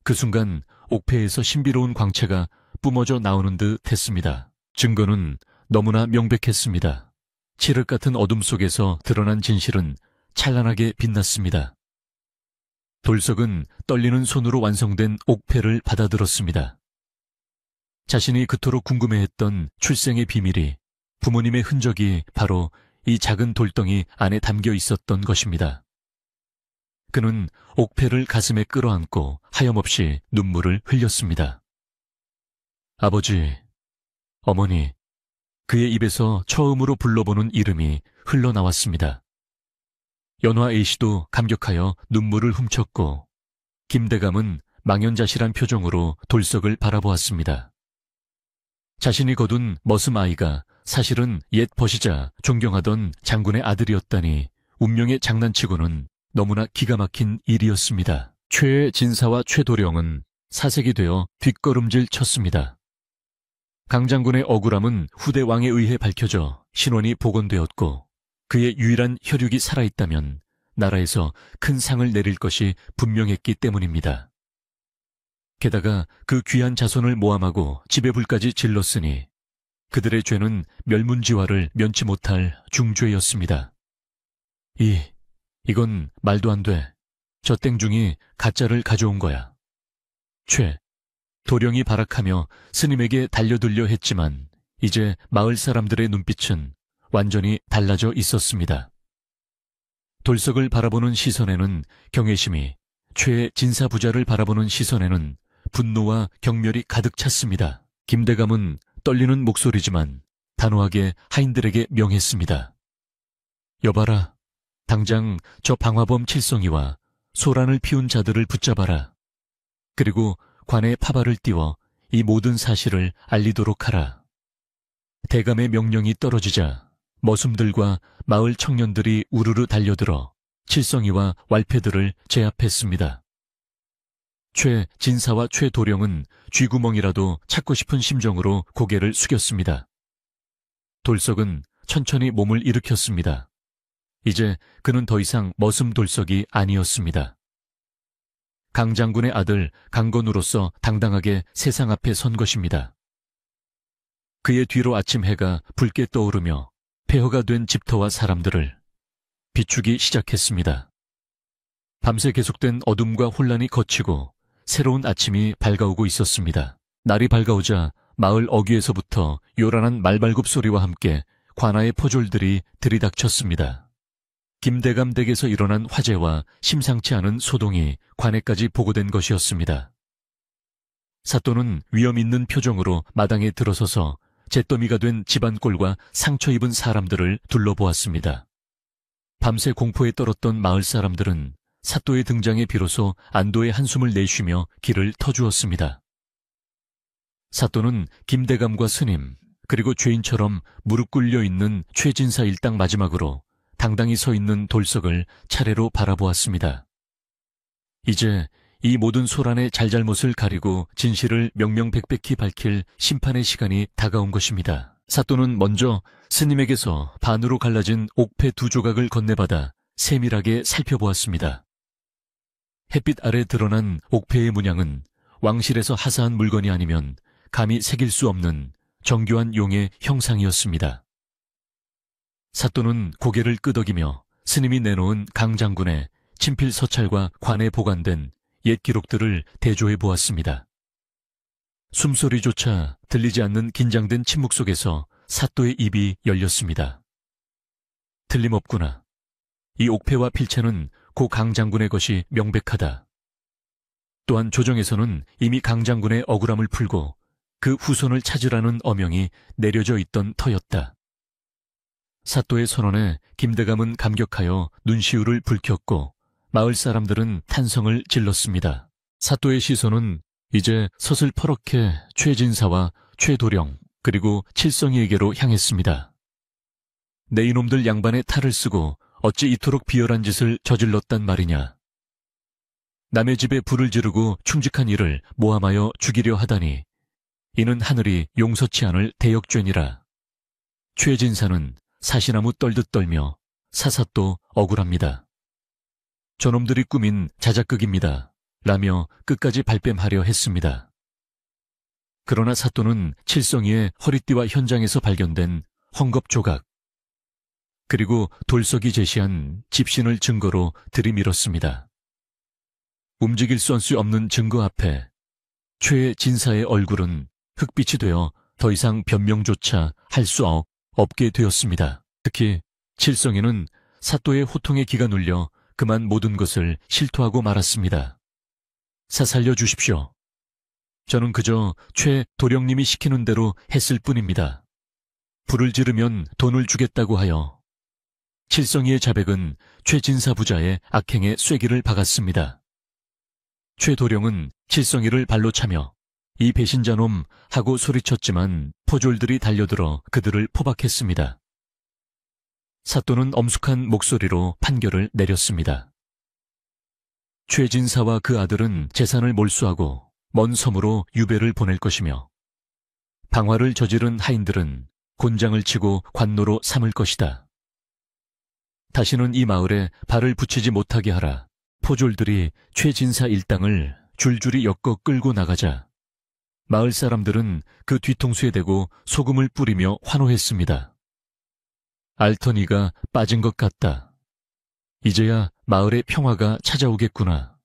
그 순간 옥패에서 신비로운 광채가 뿜어져 나오는 듯 했습니다. 증거는 너무나 명백했습니다. 칠흑 같은 어둠 속에서 드러난 진실은 찬란하게 빛났습니다. 돌석은 떨리는 손으로 완성된 옥패를 받아들었습니다. 자신이 그토록 궁금해했던 출생의 비밀이 부모님의 흔적이 바로 이 작은 돌덩이 안에 담겨 있었던 것입니다. 그는 옥패를 가슴에 끌어안고 하염없이 눈물을 흘렸습니다. 아버지, 어머니, 그의 입에서 처음으로 불러보는 이름이 흘러나왔습니다. 연화 A씨도 감격하여 눈물을 훔쳤고 김대감은 망연자실한 표정으로 돌석을 바라보았습니다. 자신이 거둔 머슴 아이가 사실은 옛 벗이자 존경하던 장군의 아들이었다니 운명의 장난치고는 너무나 기가 막힌 일이었습니다. 최진사와 최도령은 사색이 되어 뒷걸음질 쳤습니다. 강 장군의 억울함은 후대 왕에 의해 밝혀져 신원이 복원되었고 그의 유일한 혈육이 살아있다면 나라에서 큰 상을 내릴 것이 분명했기 때문입니다. 게다가 그 귀한 자손을 모함하고 지배불까지 질렀으니 그들의 죄는 멸문지화를 면치 못할 중죄였습니다. 이건 말도 안 돼. 저 땡중이 가짜를 가져온 거야. 도령이 발악하며 스님에게 달려들려 했지만 이제 마을 사람들의 눈빛은 완전히 달라져 있었습니다. 돌석을 바라보는 시선에는 경외심이, 최의 진사부자를 바라보는 시선에는 분노와 경멸이 가득 찼습니다. 김대감은 떨리는 목소리지만 단호하게 하인들에게 명했습니다. 여봐라, 당장 저 방화범 칠성이와 소란을 피운 자들을 붙잡아라. 그리고 관에 파발을 띄워 이 모든 사실을 알리도록 하라. 대감의 명령이 떨어지자 머슴들과 마을 청년들이 우르르 달려들어 칠성이와 왈패들을 제압했습니다. 최 진사와 최 도령은 쥐구멍이라도 찾고 싶은 심정으로 고개를 숙였습니다. 돌석은 천천히 몸을 일으켰습니다. 이제 그는 더 이상 머슴 돌석이 아니었습니다. 강 장군의 아들 강건우로서 당당하게 세상 앞에 선 것입니다. 그의 뒤로 아침 해가 붉게 떠오르며 폐허가 된 집터와 사람들을 비추기 시작했습니다. 밤새 계속된 어둠과 혼란이 거치고 새로운 아침이 밝아오고 있었습니다. 날이 밝아오자 마을 어귀에서부터 요란한 말발굽 소리와 함께 관아의 포졸들이 들이닥쳤습니다. 김대감 댁에서 일어난 화재와 심상치 않은 소동이 관에까지 보고된 것이었습니다. 사또는 위험 있는 표정으로 마당에 들어서서 잿더미가 된 집안꼴과 상처 입은 사람들을 둘러보았습니다. 밤새 공포에 떨었던 마을 사람들은 사또의 등장에 비로소 안도의 한숨을 내쉬며 길을 터주었습니다. 사또는 김대감과 스님, 그리고 죄인처럼 무릎 꿇려 있는 최진사 일당 마지막으로 당당히 서 있는 돌석을 차례로 바라보았습니다. 이제 이 모든 소란의 잘잘못을 가리고 진실을 명명백백히 밝힐 심판의 시간이 다가온 것입니다. 사또는 먼저 스님에게서 반으로 갈라진 옥패 2조각을 건네받아 세밀하게 살펴보았습니다. 햇빛 아래 드러난 옥패의 문양은 왕실에서 하사한 물건이 아니면 감히 새길 수 없는 정교한 용의 형상이었습니다. 사또는 고개를 끄덕이며 스님이 내놓은 강 장군의 친필 서찰과 관에 보관된 옛 기록들을 대조해 보았습니다. 숨소리조차 들리지 않는 긴장된 침묵 속에서 사또의 입이 열렸습니다. 틀림없구나. 이 옥패와 필체는 고 강 장군의 것이 명백하다. 또한 조정에서는 이미 강 장군의 억울함을 풀고 그 후손을 찾으라는 어명이 내려져 있던 터였다. 사또의 선언에 김대감은 감격하여 눈시울을 붉혔고 마을 사람들은 탄성을 질렀습니다. 사또의 시선은 이제 서슬퍼렇게 최진사와 최도령 그리고 칠성이에게로 향했습니다. 내 이놈들 양반의 탈을 쓰고 어찌 이토록 비열한 짓을 저질렀단 말이냐. 남의 집에 불을 지르고 충직한 이를 모함하여 죽이려 하다니 이는 하늘이 용서치 않을 대역죄니라. 최진사는 사시나무 떨듯 떨며 사사또 억울합니다. 저놈들이 꾸민 자작극입니다. 라며 끝까지 발뺌하려 했습니다. 그러나 사또는 칠성이의 허리띠와 현장에서 발견된 헝겊 조각 그리고 돌석이 제시한 집신을 증거로 들이밀었습니다. 움직일 수 없는 증거 앞에 최의 진사의 얼굴은 흑빛이 되어 더 이상 변명조차 할 수 없게 되었습니다. 특히 칠성이는 사또의 호통에 기가 눌려 그만 모든 것을 실토하고 말았습니다. 사살려 주십시오. 저는 그저 최 도령님이 시키는 대로 했을 뿐입니다. 불을 지르면 돈을 주겠다고 하여 칠성이의 자백은 최진사 부자의 악행에 쐐기를 박았습니다. 최 도령은 칠성이를 발로 차며 이 배신자놈 하고 소리쳤지만 포졸들이 달려들어 그들을 포박했습니다. 사또는 엄숙한 목소리로 판결을 내렸습니다. 최진사와 그 아들은 재산을 몰수하고 먼 섬으로 유배를 보낼 것이며 방화를 저지른 하인들은 곤장을 치고 관노로 삼을 것이다. 다시는 이 마을에 발을 붙이지 못하게 하라. 포졸들이 최진사 일당을 줄줄이 엮어 끌고 나가자 마을 사람들은 그 뒤통수에 대고 소금을 뿌리며 환호했습니다. 알터니가 빠진 것 같다. 이제야 마을의 평화가 찾아오겠구나.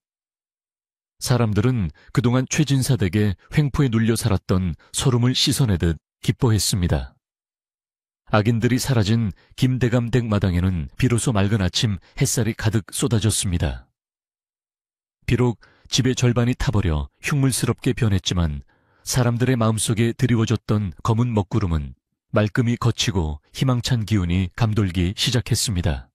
사람들은 그동안 최진사 댁의 횡포에 눌려 살았던 소름을 씻어내듯 기뻐했습니다. 악인들이 사라진 김대감 댁 마당에는 비로소 맑은 아침 햇살이 가득 쏟아졌습니다. 비록 집의 절반이 타버려 흉물스럽게 변했지만 사람들의 마음속에 드리워졌던 검은 먹구름은 말끔히 걷히고 희망찬 기운이 감돌기 시작했습니다.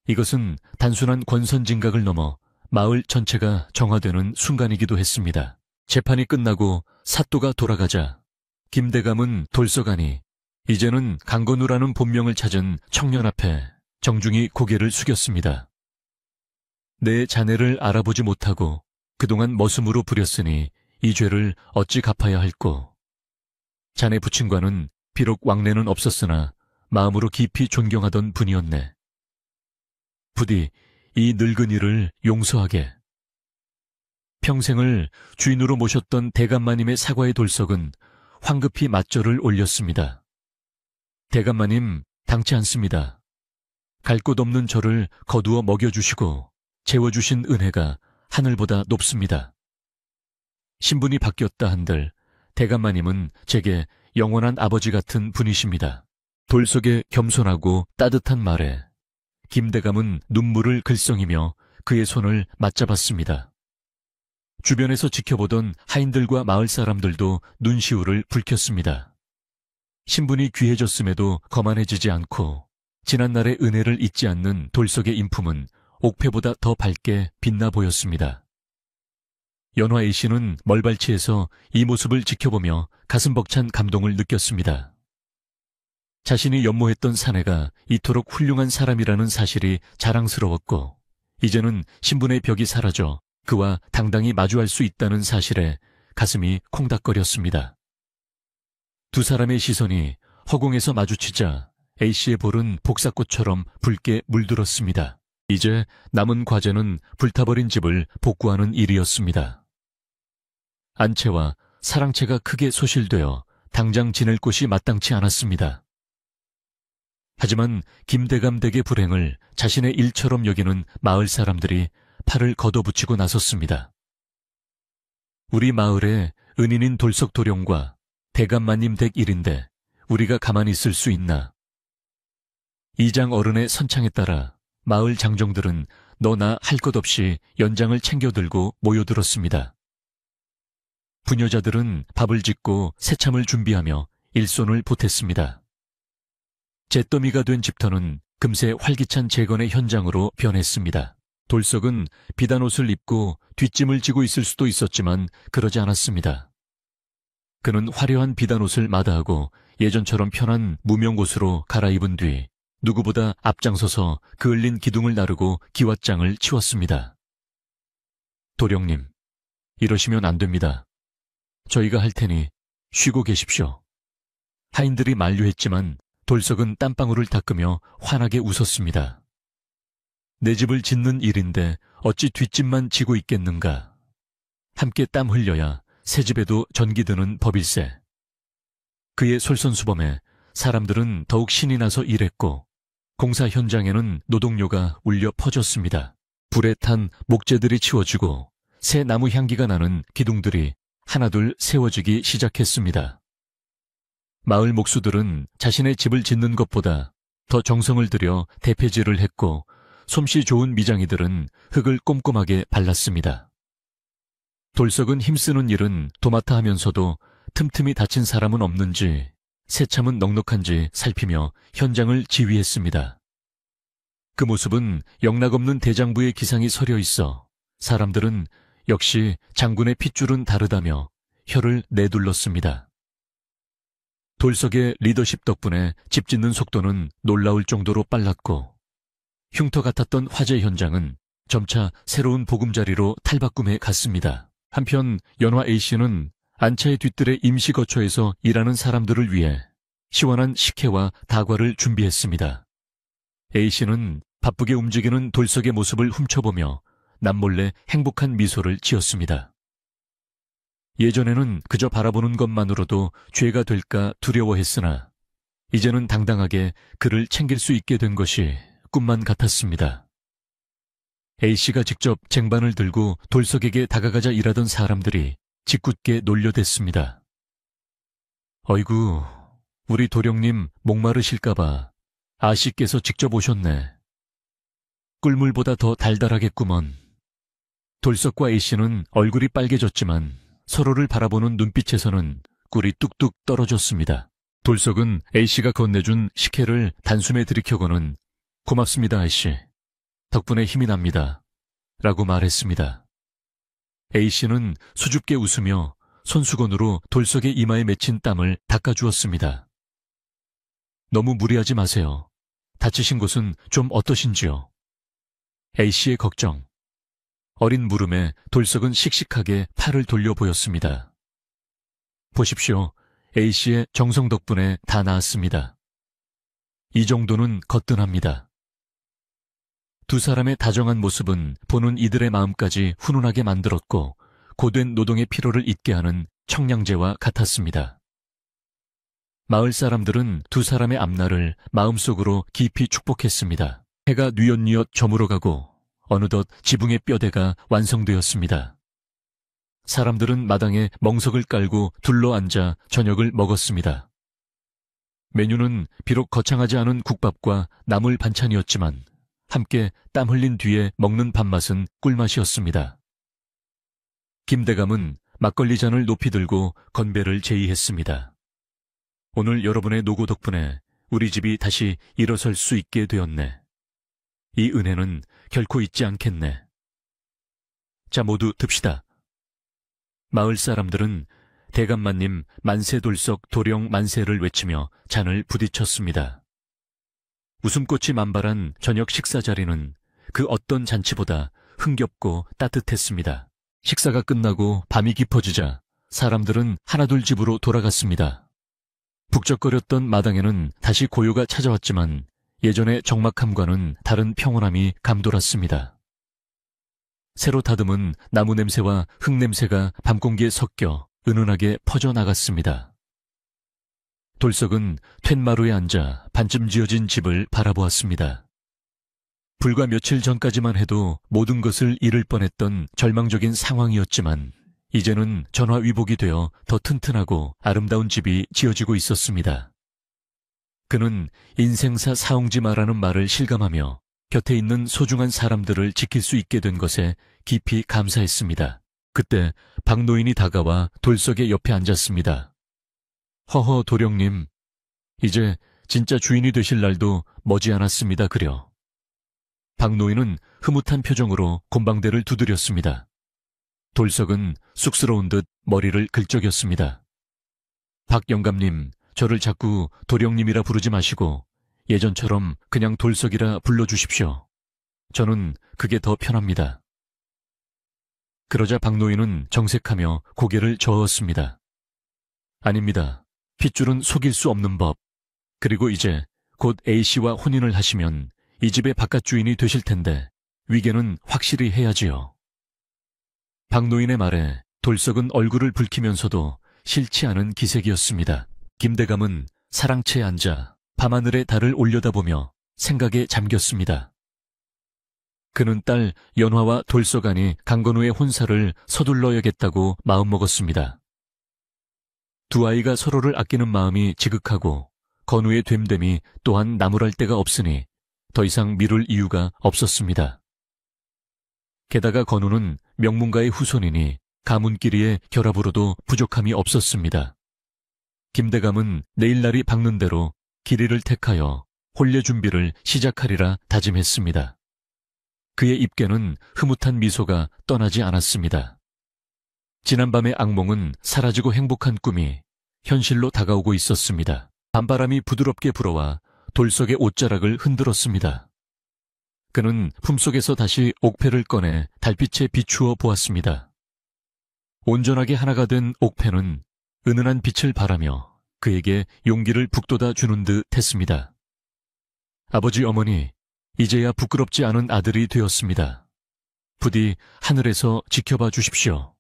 이것은 단순한 권선징각을 넘어 마을 전체가 정화되는 순간이기도 했습니다. 재판이 끝나고 사또가 돌아가자 김대감은 돌서가니 이제는 강건우라는 본명을 찾은 청년 앞에 정중히 고개를 숙였습니다. 내 자네를 알아보지 못하고 그동안 머슴으로 부렸으니 이 죄를 어찌 갚아야 할꼬. 자네 부친과는 비록 왕래는 없었으나 마음으로 깊이 존경하던 분이었네. 부디 이 늙은이를 용서하게. 평생을 주인으로 모셨던 대감마님의 사과의 돌석은 황급히 맞절을 올렸습니다. 대감마님, 당치 않습니다. 갈 곳 없는 저를 거두어 먹여주시고 재워주신 은혜가 하늘보다 높습니다. 신분이 바뀌었다 한들 대감마님은 제게 영원한 아버지 같은 분이십니다. 돌석의 겸손하고 따뜻한 말에 김대감은 눈물을 글썽이며 그의 손을 맞잡았습니다. 주변에서 지켜보던 하인들과 마을 사람들도 눈시울을 붉혔습니다. 신분이 귀해졌음에도 거만해지지 않고 지난날의 은혜를 잊지 않는 돌석의 인품은 옥패보다 더 밝게 빛나 보였습니다. 연화 A씨는 멀발치에서 이 모습을 지켜보며 가슴 벅찬 감동을 느꼈습니다. 자신이 연모했던 사내가 이토록 훌륭한 사람이라는 사실이 자랑스러웠고 이제는 신분의 벽이 사라져 그와 당당히 마주할 수 있다는 사실에 가슴이 콩닥거렸습니다. 두 사람의 시선이 허공에서 마주치자 A씨의 볼은 복사꽃처럼 붉게 물들었습니다. 이제 남은 과제는 불타버린 집을 복구하는 일이었습니다. 안채와 사랑채가 크게 소실되어 당장 지낼 곳이 마땅치 않았습니다. 하지만 김대감 댁의 불행을 자신의 일처럼 여기는 마을 사람들이 팔을 걷어붙이고 나섰습니다. 우리 마을의 은인인 돌석 도령과 대감마님 댁 일인데 우리가 가만히 있을 수 있나. 이장 어른의 선창에 따라 마을 장정들은 너나 할 것 없이 연장을 챙겨들고 모여들었습니다. 부녀자들은 밥을 짓고 새참을 준비하며 일손을 보탰습니다. 잿더미가 된 집터는 금세 활기찬 재건의 현장으로 변했습니다. 돌석은 비단옷을 입고 뒷짐을 지고 있을 수도 있었지만 그러지 않았습니다. 그는 화려한 비단옷을 마다하고 예전처럼 편한 무명옷으로 갈아입은 뒤 누구보다 앞장서서 그을린 기둥을 나르고 기왓장을 치웠습니다. 도령님, 이러시면 안 됩니다. 저희가 할 테니 쉬고 계십시오. 하인들이 만류했지만 돌석은 땀방울을 닦으며 환하게 웃었습니다. 내 집을 짓는 일인데 어찌 뒷짐만 지고 있겠는가. 함께 땀 흘려야 새 집에도 전기 드는 법일세. 그의 솔선수범에 사람들은 더욱 신이 나서 일했고 공사 현장에는 노동요가 울려 퍼졌습니다. 불에 탄 목재들이 치워지고 새 나무 향기가 나는 기둥들이 하나둘 세워지기 시작했습니다. 마을 목수들은 자신의 집을 짓는 것보다 더 정성을 들여 대패질을 했고 솜씨 좋은 미장이들은 흙을 꼼꼼하게 발랐습니다. 돌석은 힘쓰는 일은 도맡아 하면서도 틈틈이 다친 사람은 없는지 새참은 넉넉한지 살피며 현장을 지휘했습니다. 그 모습은 영락없는 대장부의 기상이 서려 있어 사람들은 역시 장군의 핏줄은 다르다며 혀를 내둘렀습니다. 돌석의 리더십 덕분에 집 짓는 속도는 놀라울 정도로 빨랐고 흉터 같았던 화재 현장은 점차 새로운 보금자리로 탈바꿈해 갔습니다. 한편 연화 A씨는 안차의 뒤뜰의 임시 거처에서 일하는 사람들을 위해 시원한 식혜와 다과를 준비했습니다. A씨는 바쁘게 움직이는 돌석의 모습을 훔쳐보며 남몰래 행복한 미소를 지었습니다. 예전에는 그저 바라보는 것만으로도 죄가 될까 두려워했으나 이제는 당당하게 그를 챙길 수 있게 된 것이 꿈만 같았습니다. A씨가 직접 쟁반을 들고 돌석에게 다가가자 일하던 사람들이 짓궂게 놀려댔습니다. 어이구, 우리 도령님 목마르실까봐 아씨께서 직접 오셨네. 꿀물보다 더 달달하겠구먼. 돌석과 A씨는 얼굴이 빨개졌지만 서로를 바라보는 눈빛에서는 꿀이 뚝뚝 떨어졌습니다. 돌석은 A씨가 건네준 식혜를 단숨에 들이켜고는 고맙습니다, A씨. 덕분에 힘이 납니다. 라고 말했습니다. A씨는 수줍게 웃으며 손수건으로 돌석의 이마에 맺힌 땀을 닦아주었습니다. 너무 무리하지 마세요. 다치신 곳은 좀 어떠신지요? A씨의 걱정. 어린 물음에 돌석은 씩씩하게 팔을 돌려 보였습니다. 보십시오. A씨의 정성 덕분에 다 나았습니다. 이 정도는 거뜬합니다. 두 사람의 다정한 모습은 보는 이들의 마음까지 훈훈하게 만들었고 고된 노동의 피로를 잊게 하는 청량제와 같았습니다. 마을 사람들은 두 사람의 앞날을 마음속으로 깊이 축복했습니다. 해가 뉘엿뉘엿 저물어가고 어느덧 지붕의 뼈대가 완성되었습니다. 사람들은 마당에 멍석을 깔고 둘러앉아 저녁을 먹었습니다. 메뉴는 비록 거창하지 않은 국밥과 나물 반찬이었지만 함께 땀 흘린 뒤에 먹는 밥맛은 꿀맛이었습니다. 김대감은 막걸리 잔을 높이 들고 건배를 제의했습니다. 오늘 여러분의 노고 덕분에 우리 집이 다시 일어설 수 있게 되었네. 이 은혜는 결코 잊지 않겠네. 자, 모두 듭시다. 마을 사람들은 대감마님 만세돌석 도령 만세를 외치며 잔을 부딪혔습니다. 웃음꽃이 만발한 저녁 식사 자리는 그 어떤 잔치보다 흥겹고 따뜻했습니다. 식사가 끝나고 밤이 깊어지자 사람들은 하나둘 집으로 돌아갔습니다. 북적거렸던 마당에는 다시 고요가 찾아왔지만 예전의 적막함과는 다른 평온함이 감돌았습니다. 새로 다듬은 나무 냄새와 흙 냄새가 밤공기에 섞여 은은하게 퍼져나갔습니다. 돌석은 툇마루에 앉아 반쯤 지어진 집을 바라보았습니다. 불과 며칠 전까지만 해도 모든 것을 잃을 뻔했던 절망적인 상황이었지만 이제는 전화위복이 되어 더 튼튼하고 아름다운 집이 지어지고 있었습니다. 그는 인생사 사옹지마라는 말을 실감하며 곁에 있는 소중한 사람들을 지킬 수 있게 된 것에 깊이 감사했습니다. 그때 박노인이 다가와 돌석의 옆에 앉았습니다. 허허 도령님, 이제 진짜 주인이 되실 날도 머지않았습니다 그려. 박노인은 흐뭇한 표정으로 곰방대를 두드렸습니다. 돌석은 쑥스러운 듯 머리를 긁적였습니다. 박 영감님, 저를 자꾸 도령님이라 부르지 마시고 예전처럼 그냥 돌석이라 불러주십시오. 저는 그게 더 편합니다. 그러자 박노인은 정색하며 고개를 저었습니다. 아닙니다. 핏줄은 속일 수 없는 법. 그리고 이제 곧 A씨와 혼인을 하시면 이 집의 바깥 주인이 되실 텐데 위계는 확실히 해야지요. 박노인의 말에 돌석은 얼굴을 붉히면서도 싫지 않은 기색이었습니다. 김대감은 사랑채에 앉아 밤하늘에 달을 올려다보며 생각에 잠겼습니다. 그는 딸 연화와 돌석 안이 강건우의 혼사를 서둘러야겠다고 마음먹었습니다. 두 아이가 서로를 아끼는 마음이 지극하고 건우의 됨됨이 또한 나무랄 데가 없으니 더 이상 미룰 이유가 없었습니다. 게다가 건우는 명문가의 후손이니 가문끼리의 결합으로도 부족함이 없었습니다. 김대감은 내일날이 밝는 대로 길이를 택하여 혼례 준비를 시작하리라 다짐했습니다. 그의 입계는 흐뭇한 미소가 떠나지 않았습니다. 지난밤의 악몽은 사라지고 행복한 꿈이 현실로 다가오고 있었습니다. 밤바람이 부드럽게 불어와 돌석의 옷자락을 흔들었습니다. 그는 품속에서 다시 옥패를 꺼내 달빛에 비추어 보았습니다. 온전하게 하나가 된 옥패는 은은한 빛을 발하며 그에게 용기를 북돋아 주는 듯 했습니다. 아버지 어머니, 이제야 부끄럽지 않은 아들이 되었습니다. 부디 하늘에서 지켜봐 주십시오.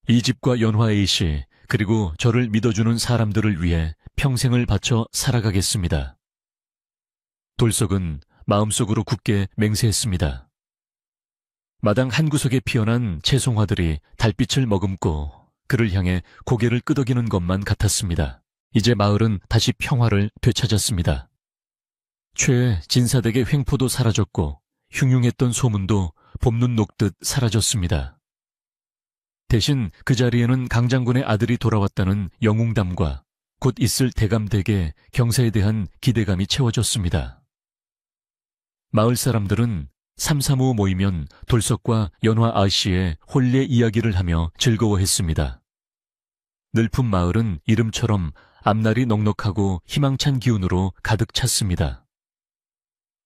이 집과 연화 A씨, 그리고 저를 믿어주는 사람들을 위해 평생을 바쳐 살아가겠습니다. 돌석은 마음속으로 굳게 맹세했습니다. 마당 한구석에 피어난 채송화들이 달빛을 머금고 그를 향해 고개를 끄덕이는 것만 같았습니다. 이제 마을은 다시 평화를 되찾았습니다. 최애 진사댁의 횡포도 사라졌고 흉흉했던 소문도 봄눈 녹듯 사라졌습니다. 대신 그 자리에는 강장군의 아들이 돌아왔다는 영웅담과 곧 있을 대감댁의 경사에 대한 기대감이 채워졌습니다. 마을 사람들은 삼삼오오 모이면 돌석과 연화 아씨의 혼례 이야기를 하며 즐거워했습니다. 늘품 마을은 이름처럼 앞날이 넉넉하고 희망찬 기운으로 가득 찼습니다.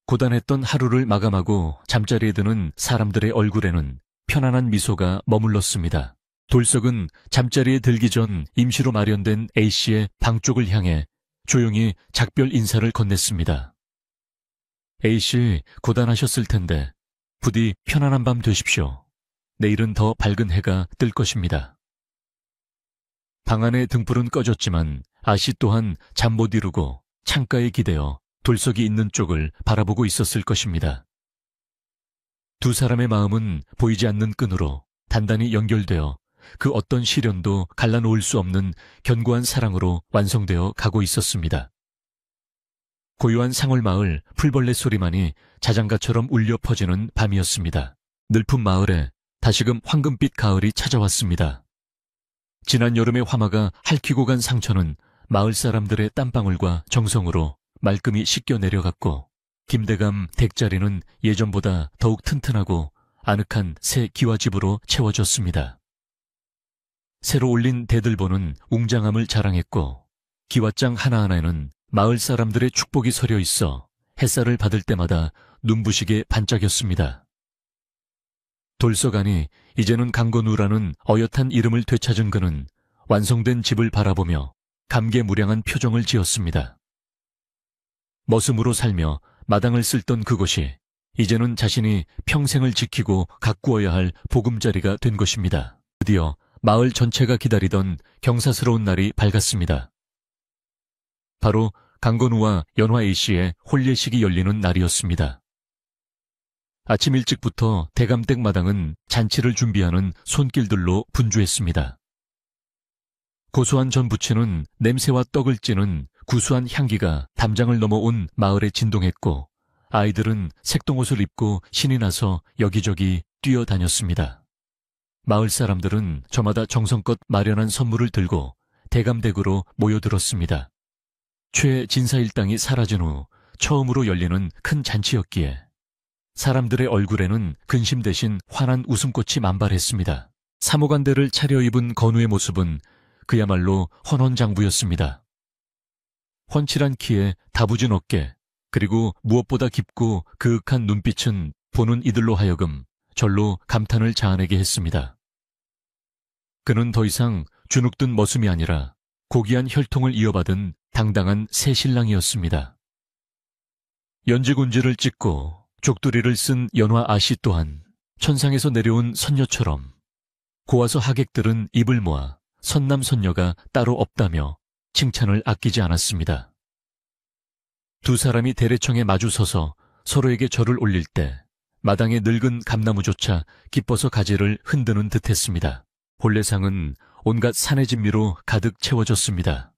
고단했던 하루를 마감하고 잠자리에 드는 사람들의 얼굴에는 편안한 미소가 머물렀습니다. 돌석은 잠자리에 들기 전 임시로 마련된 A씨의 방 쪽을 향해 조용히 작별 인사를 건넸습니다. A씨, 고단하셨을 텐데 부디 편안한 밤 되십시오. 내일은 더 밝은 해가 뜰 것입니다. 방 안의 등불은 꺼졌지만 아씨 또한 잠 못 이루고 창가에 기대어 돌석이 있는 쪽을 바라보고 있었을 것입니다. 두 사람의 마음은 보이지 않는 끈으로 단단히 연결되어 그 어떤 시련도 갈라놓을 수 없는 견고한 사랑으로 완성되어 가고 있었습니다. 고요한 상월마을 풀벌레 소리만이 자장가처럼 울려 퍼지는 밤이었습니다. 늘품 마을에 다시금 황금빛 가을이 찾아왔습니다. 지난 여름의 화마가 핥히고 간 상처는 마을 사람들의 땀방울과 정성으로 말끔히 씻겨 내려갔고 김대감 댁자리는 예전보다 더욱 튼튼하고 아늑한 새 기와집으로 채워졌습니다. 새로 올린 대들보는 웅장함을 자랑했고 기와장 하나하나에는 마을 사람들의 축복이 서려 있어 햇살을 받을 때마다 눈부시게 반짝였습니다. 돌석안이 이제는 강건우라는 어엿한 이름을 되찾은 그는 완성된 집을 바라보며 감개무량한 표정을 지었습니다. 머슴으로 살며 마당을 쓸던 그곳이 이제는 자신이 평생을 지키고 가꾸어야 할 보금자리가 된 것입니다. 드디어 마을 전체가 기다리던 경사스러운 날이 밝았습니다. 바로 강건우와 연화 A씨의 혼례식이 열리는 날이었습니다. 아침 일찍부터 대감댁 마당은 잔치를 준비하는 손길들로 분주했습니다. 고소한 전부치는 냄새와 떡을 찌는 구수한 향기가 담장을 넘어온 마을에 진동했고 아이들은 색동옷을 입고 신이 나서 여기저기 뛰어다녔습니다. 마을 사람들은 저마다 정성껏 마련한 선물을 들고 대감댁으로 모여들었습니다. 최진사일당이 사라진 후 처음으로 열리는 큰 잔치였기에 사람들의 얼굴에는 근심 대신 환한 웃음꽃이 만발했습니다. 사모간대를 차려입은 건우의 모습은 그야말로 헌헌장부였습니다. 훤칠한 키에 다부진 어깨, 그리고 무엇보다 깊고 그윽한 눈빛은 보는 이들로 하여금 절로 감탄을 자아내게 했습니다. 그는 더 이상 주눅든 머슴이 아니라 고귀한 혈통을 이어받은 당당한 새 신랑이었습니다. 연지곤지를 찍고 족두리를 쓴 연화 아씨 또한 천상에서 내려온 선녀처럼 고아서 하객들은 입을 모아 선남 선녀가 따로 없다며 칭찬을 아끼지 않았습니다. 두 사람이 대례청에 마주서서 서로에게 절을 올릴 때 마당의 늙은 감나무조차 기뻐서 가지를 흔드는 듯했습니다. 혼례상은 온갖 산의 진미로 가득 채워졌습니다.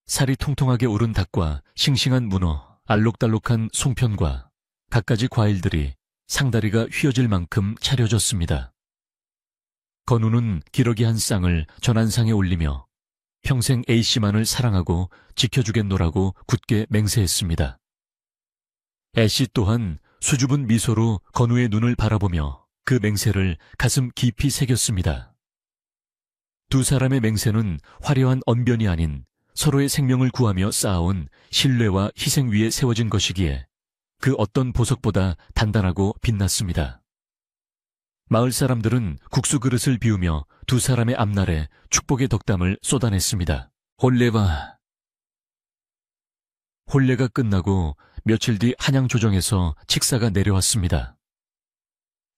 살이 통통하게 오른 닭과 싱싱한 문어, 알록달록한 송편과 갖가지 과일들이 상다리가 휘어질 만큼 차려졌습니다. 건우는 기러기 한 쌍을 전한상에 올리며 평생 A씨만을 사랑하고 지켜주겠노라고 굳게 맹세했습니다. A씨 또한 수줍은 미소로 건우의 눈을 바라보며 그 맹세를 가슴 깊이 새겼습니다. 두 사람의 맹세는 화려한 언변이 아닌 서로의 생명을 구하며 쌓아온 신뢰와 희생 위에 세워진 것이기에 그 어떤 보석보다 단단하고 빛났습니다. 마을 사람들은 국수 그릇을 비우며 두 사람의 앞날에 축복의 덕담을 쏟아냈습니다. 혼례가 끝나고 며칠 뒤 한양조정에서 칙사가 내려왔습니다.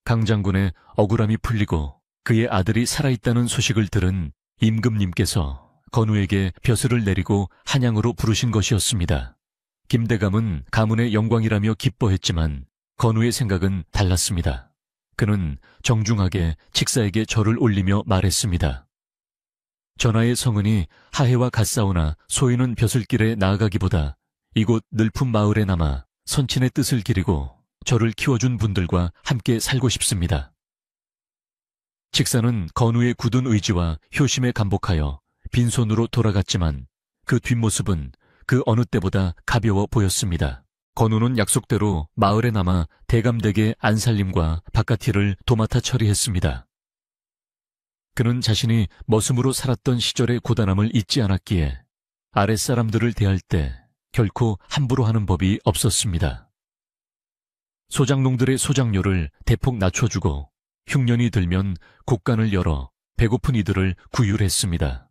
강장군의 억울함이 풀리고 그의 아들이 살아있다는 소식을 들은 임금님께서 건우에게 벼슬을 내리고 한양으로 부르신 것이었습니다. 김대감은 가문의 영광이라며 기뻐했지만 건우의 생각은 달랐습니다. 그는 정중하게 칙사에게 절을 올리며 말했습니다. 전하의 성은이 하해와 같사오나 소인은 벼슬길에 나아가기보다 이곳 늘품 마을에 남아 선친의 뜻을 기리고 저를 키워준 분들과 함께 살고 싶습니다. 칙사는 건우의 굳은 의지와 효심에 감복하여 빈손으로 돌아갔지만 그 뒷모습은 그 어느 때보다 가벼워 보였습니다. 건우는 약속대로 마을에 남아 대감댁의 안살림과 바깥일을 도맡아 처리했습니다. 그는 자신이 머슴으로 살았던 시절의 고단함을 잊지 않았기에 아랫사람들을 대할 때 결코 함부로 하는 법이 없었습니다. 소장농들의 소장료를 대폭 낮춰주고 흉년이 들면 곡간을 열어 배고픈 이들을 구휼했습니다.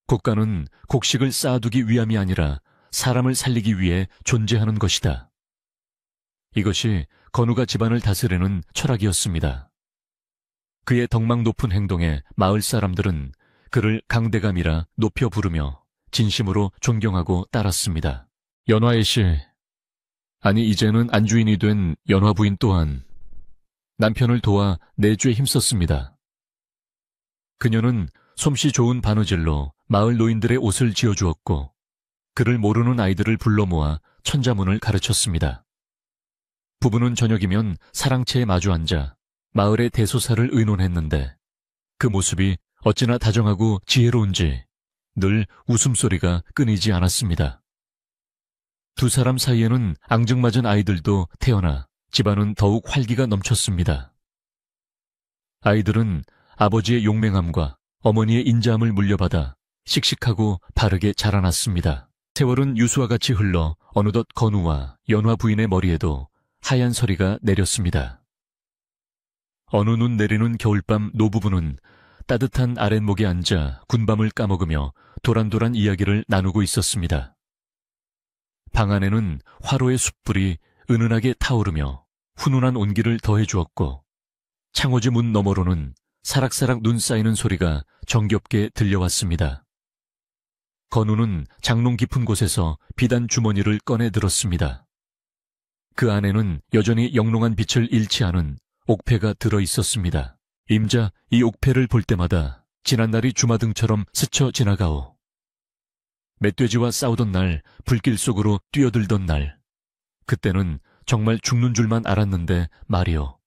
곡간은 곡식을 쌓아두기 위함이 아니라 사람을 살리기 위해 존재하는 것이다. 이것이 건우가 집안을 다스리는 철학이었습니다. 그의 덕망 높은 행동에 마을 사람들은 그를 강대감이라 높여 부르며 진심으로 존경하고 따랐습니다. 연화의 씨, 아니 이제는 안주인이 된 연화 부인 또한 남편을 도와 내주에 힘썼습니다. 그녀는 솜씨 좋은 바느질로 마을 노인들의 옷을 지어주었고 그를 모르는 아이들을 불러 모아 천자문을 가르쳤습니다. 부부는 저녁이면 사랑채에 마주 앉아 마을의 대소사를 의논했는데 그 모습이 어찌나 다정하고 지혜로운지 늘 웃음소리가 끊이지 않았습니다. 두 사람 사이에는 앙증맞은 아이들도 태어나 집안은 더욱 활기가 넘쳤습니다. 아이들은 아버지의 용맹함과 어머니의 인자함을 물려받아 씩씩하고 바르게 자라났습니다. 세월은 유수와 같이 흘러 어느덧 건우와 연화 부인의 머리에도 하얀 서리가 내렸습니다. 어느 눈 내리는 겨울밤 노부부는 따뜻한 아랫목에 앉아 군밤을 까먹으며 도란도란 이야기를 나누고 있었습니다. 방 안에는 화로의 숯불이 은은하게 타오르며 훈훈한 온기를 더해주었고 창호지 문 너머로는 사락사락 눈 쌓이는 소리가 정겹게 들려왔습니다. 건우는 장롱 깊은 곳에서 비단 주머니를 꺼내 들었습니다. 그 안에는 여전히 영롱한 빛을 잃지 않은 옥패가 들어 있었습니다. 임자 이 옥패를 볼 때마다 지난날이 주마등처럼 스쳐 지나가오. 멧돼지와 싸우던 날, 불길 속으로 뛰어들던 날, 그때는 정말 죽는 줄만 알았는데 말이오.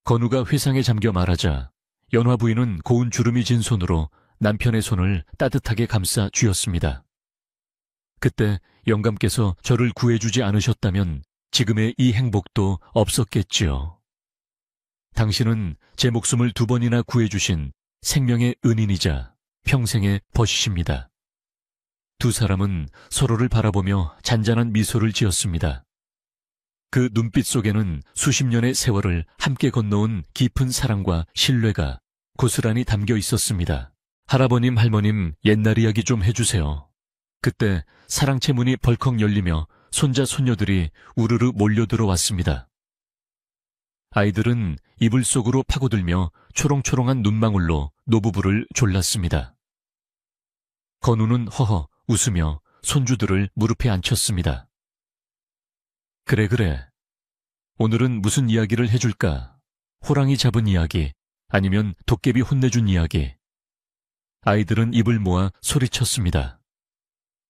건우가 회상에 잠겨 말하자 연화 부인은 고운 주름이 진 손으로 남편의 손을 따뜻하게 감싸 쥐었습니다. 그때 영감께서 저를 구해주지 않으셨다면 지금의 이 행복도 없었겠지요. 당신은 제 목숨을 2번이나 구해주신 생명의 은인이자 평생의 벗이십니다. 두 사람은 서로를 바라보며 잔잔한 미소를 지었습니다. 그 눈빛 속에는 수십 년의 세월을 함께 건너온 깊은 사랑과 신뢰가 고스란히 담겨 있었습니다. 할아버님, 할머님, 옛날 이야기 좀 해주세요. 그때 사랑채 문이 벌컥 열리며 손자, 손녀들이 우르르 몰려들어왔습니다. 아이들은 이불 속으로 파고들며 초롱초롱한 눈망울로 노부부를 졸랐습니다. 건우는 허허 웃으며 손주들을 무릎에 앉혔습니다. 그래. 오늘은 무슨 이야기를 해줄까? 호랑이 잡은 이야기, 아니면 도깨비 혼내준 이야기. 아이들은 입을 모아 소리쳤습니다.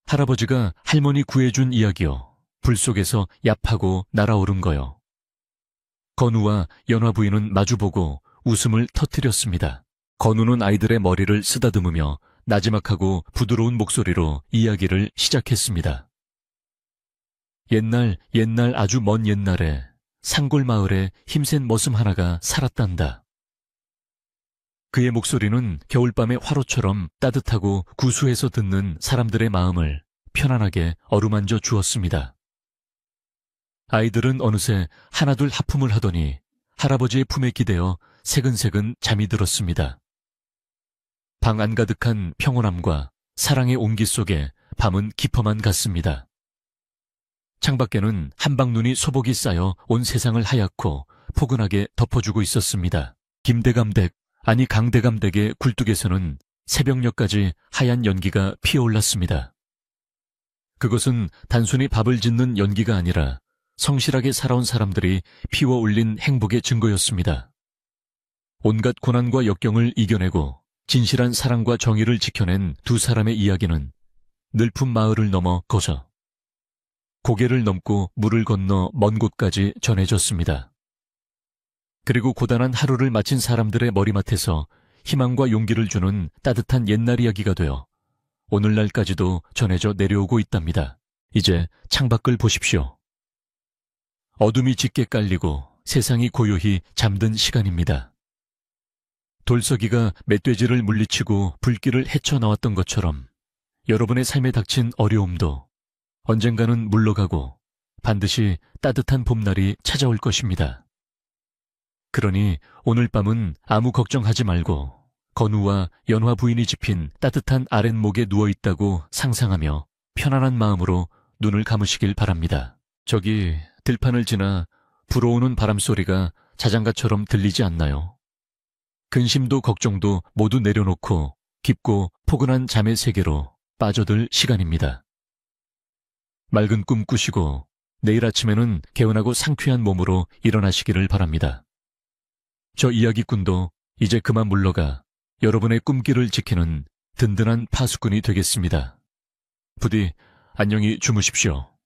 할아버지가 할머니 구해준 이야기요. 불 속에서 얍하고 날아오른 거요. 건우와 연화 부인은 마주보고 웃음을 터뜨렸습니다. 건우는 아이들의 머리를 쓰다듬으며 나지막하고 부드러운 목소리로 이야기를 시작했습니다. 옛날 아주 먼 옛날에 산골 마을에 힘센 머슴 하나가 살았단다. 그의 목소리는 겨울밤의 화로처럼 따뜻하고 구수해서 듣는 사람들의 마음을 편안하게 어루만져 주었습니다. 아이들은 어느새 하나둘 하품을 하더니 할아버지의 품에 기대어 새근새근 잠이 들었습니다. 방 안 가득한 평온함과 사랑의 온기 속에 밤은 깊어만 갔습니다. 창밖에는 한방눈이 소복이 쌓여 온 세상을 하얗고 포근하게 덮어주고 있었습니다. 김대감댁, 아니 강대감댁의 굴뚝에서는 새벽녘까지 하얀 연기가 피어올랐습니다. 그것은 단순히 밥을 짓는 연기가 아니라 성실하게 살아온 사람들이 피워올린 행복의 증거였습니다. 온갖 고난과 역경을 이겨내고 진실한 사랑과 정의를 지켜낸 두 사람의 이야기는 늘품 마을을 넘어 거저 고개를 넘고 물을 건너 먼 곳까지 전해졌습니다. 그리고 고단한 하루를 마친 사람들의 머리맡에서 희망과 용기를 주는 따뜻한 옛날 이야기가 되어 오늘날까지도 전해져 내려오고 있답니다. 이제 창밖을 보십시오. 어둠이 짙게 깔리고 세상이 고요히 잠든 시간입니다. 돌서기가 멧돼지를 물리치고 불길을 헤쳐나왔던 것처럼 여러분의 삶에 닥친 어려움도 언젠가는 물러가고 반드시 따뜻한 봄날이 찾아올 것입니다. 그러니 오늘 밤은 아무 걱정하지 말고 건우와 연화 부인이 집힌 따뜻한 아랫목에 누워있다고 상상하며 편안한 마음으로 눈을 감으시길 바랍니다. 저기 들판을 지나 불어오는 바람소리가 자장가처럼 들리지 않나요? 근심도 걱정도 모두 내려놓고 깊고 포근한 잠의 세계로 빠져들 시간입니다. 맑은 꿈 꾸시고 내일 아침에는 개운하고 상쾌한 몸으로 일어나시기를 바랍니다. 저 이야기꾼도 이제 그만 물러가 여러분의 꿈길을 지키는 든든한 파수꾼이 되겠습니다. 부디 안녕히 주무십시오.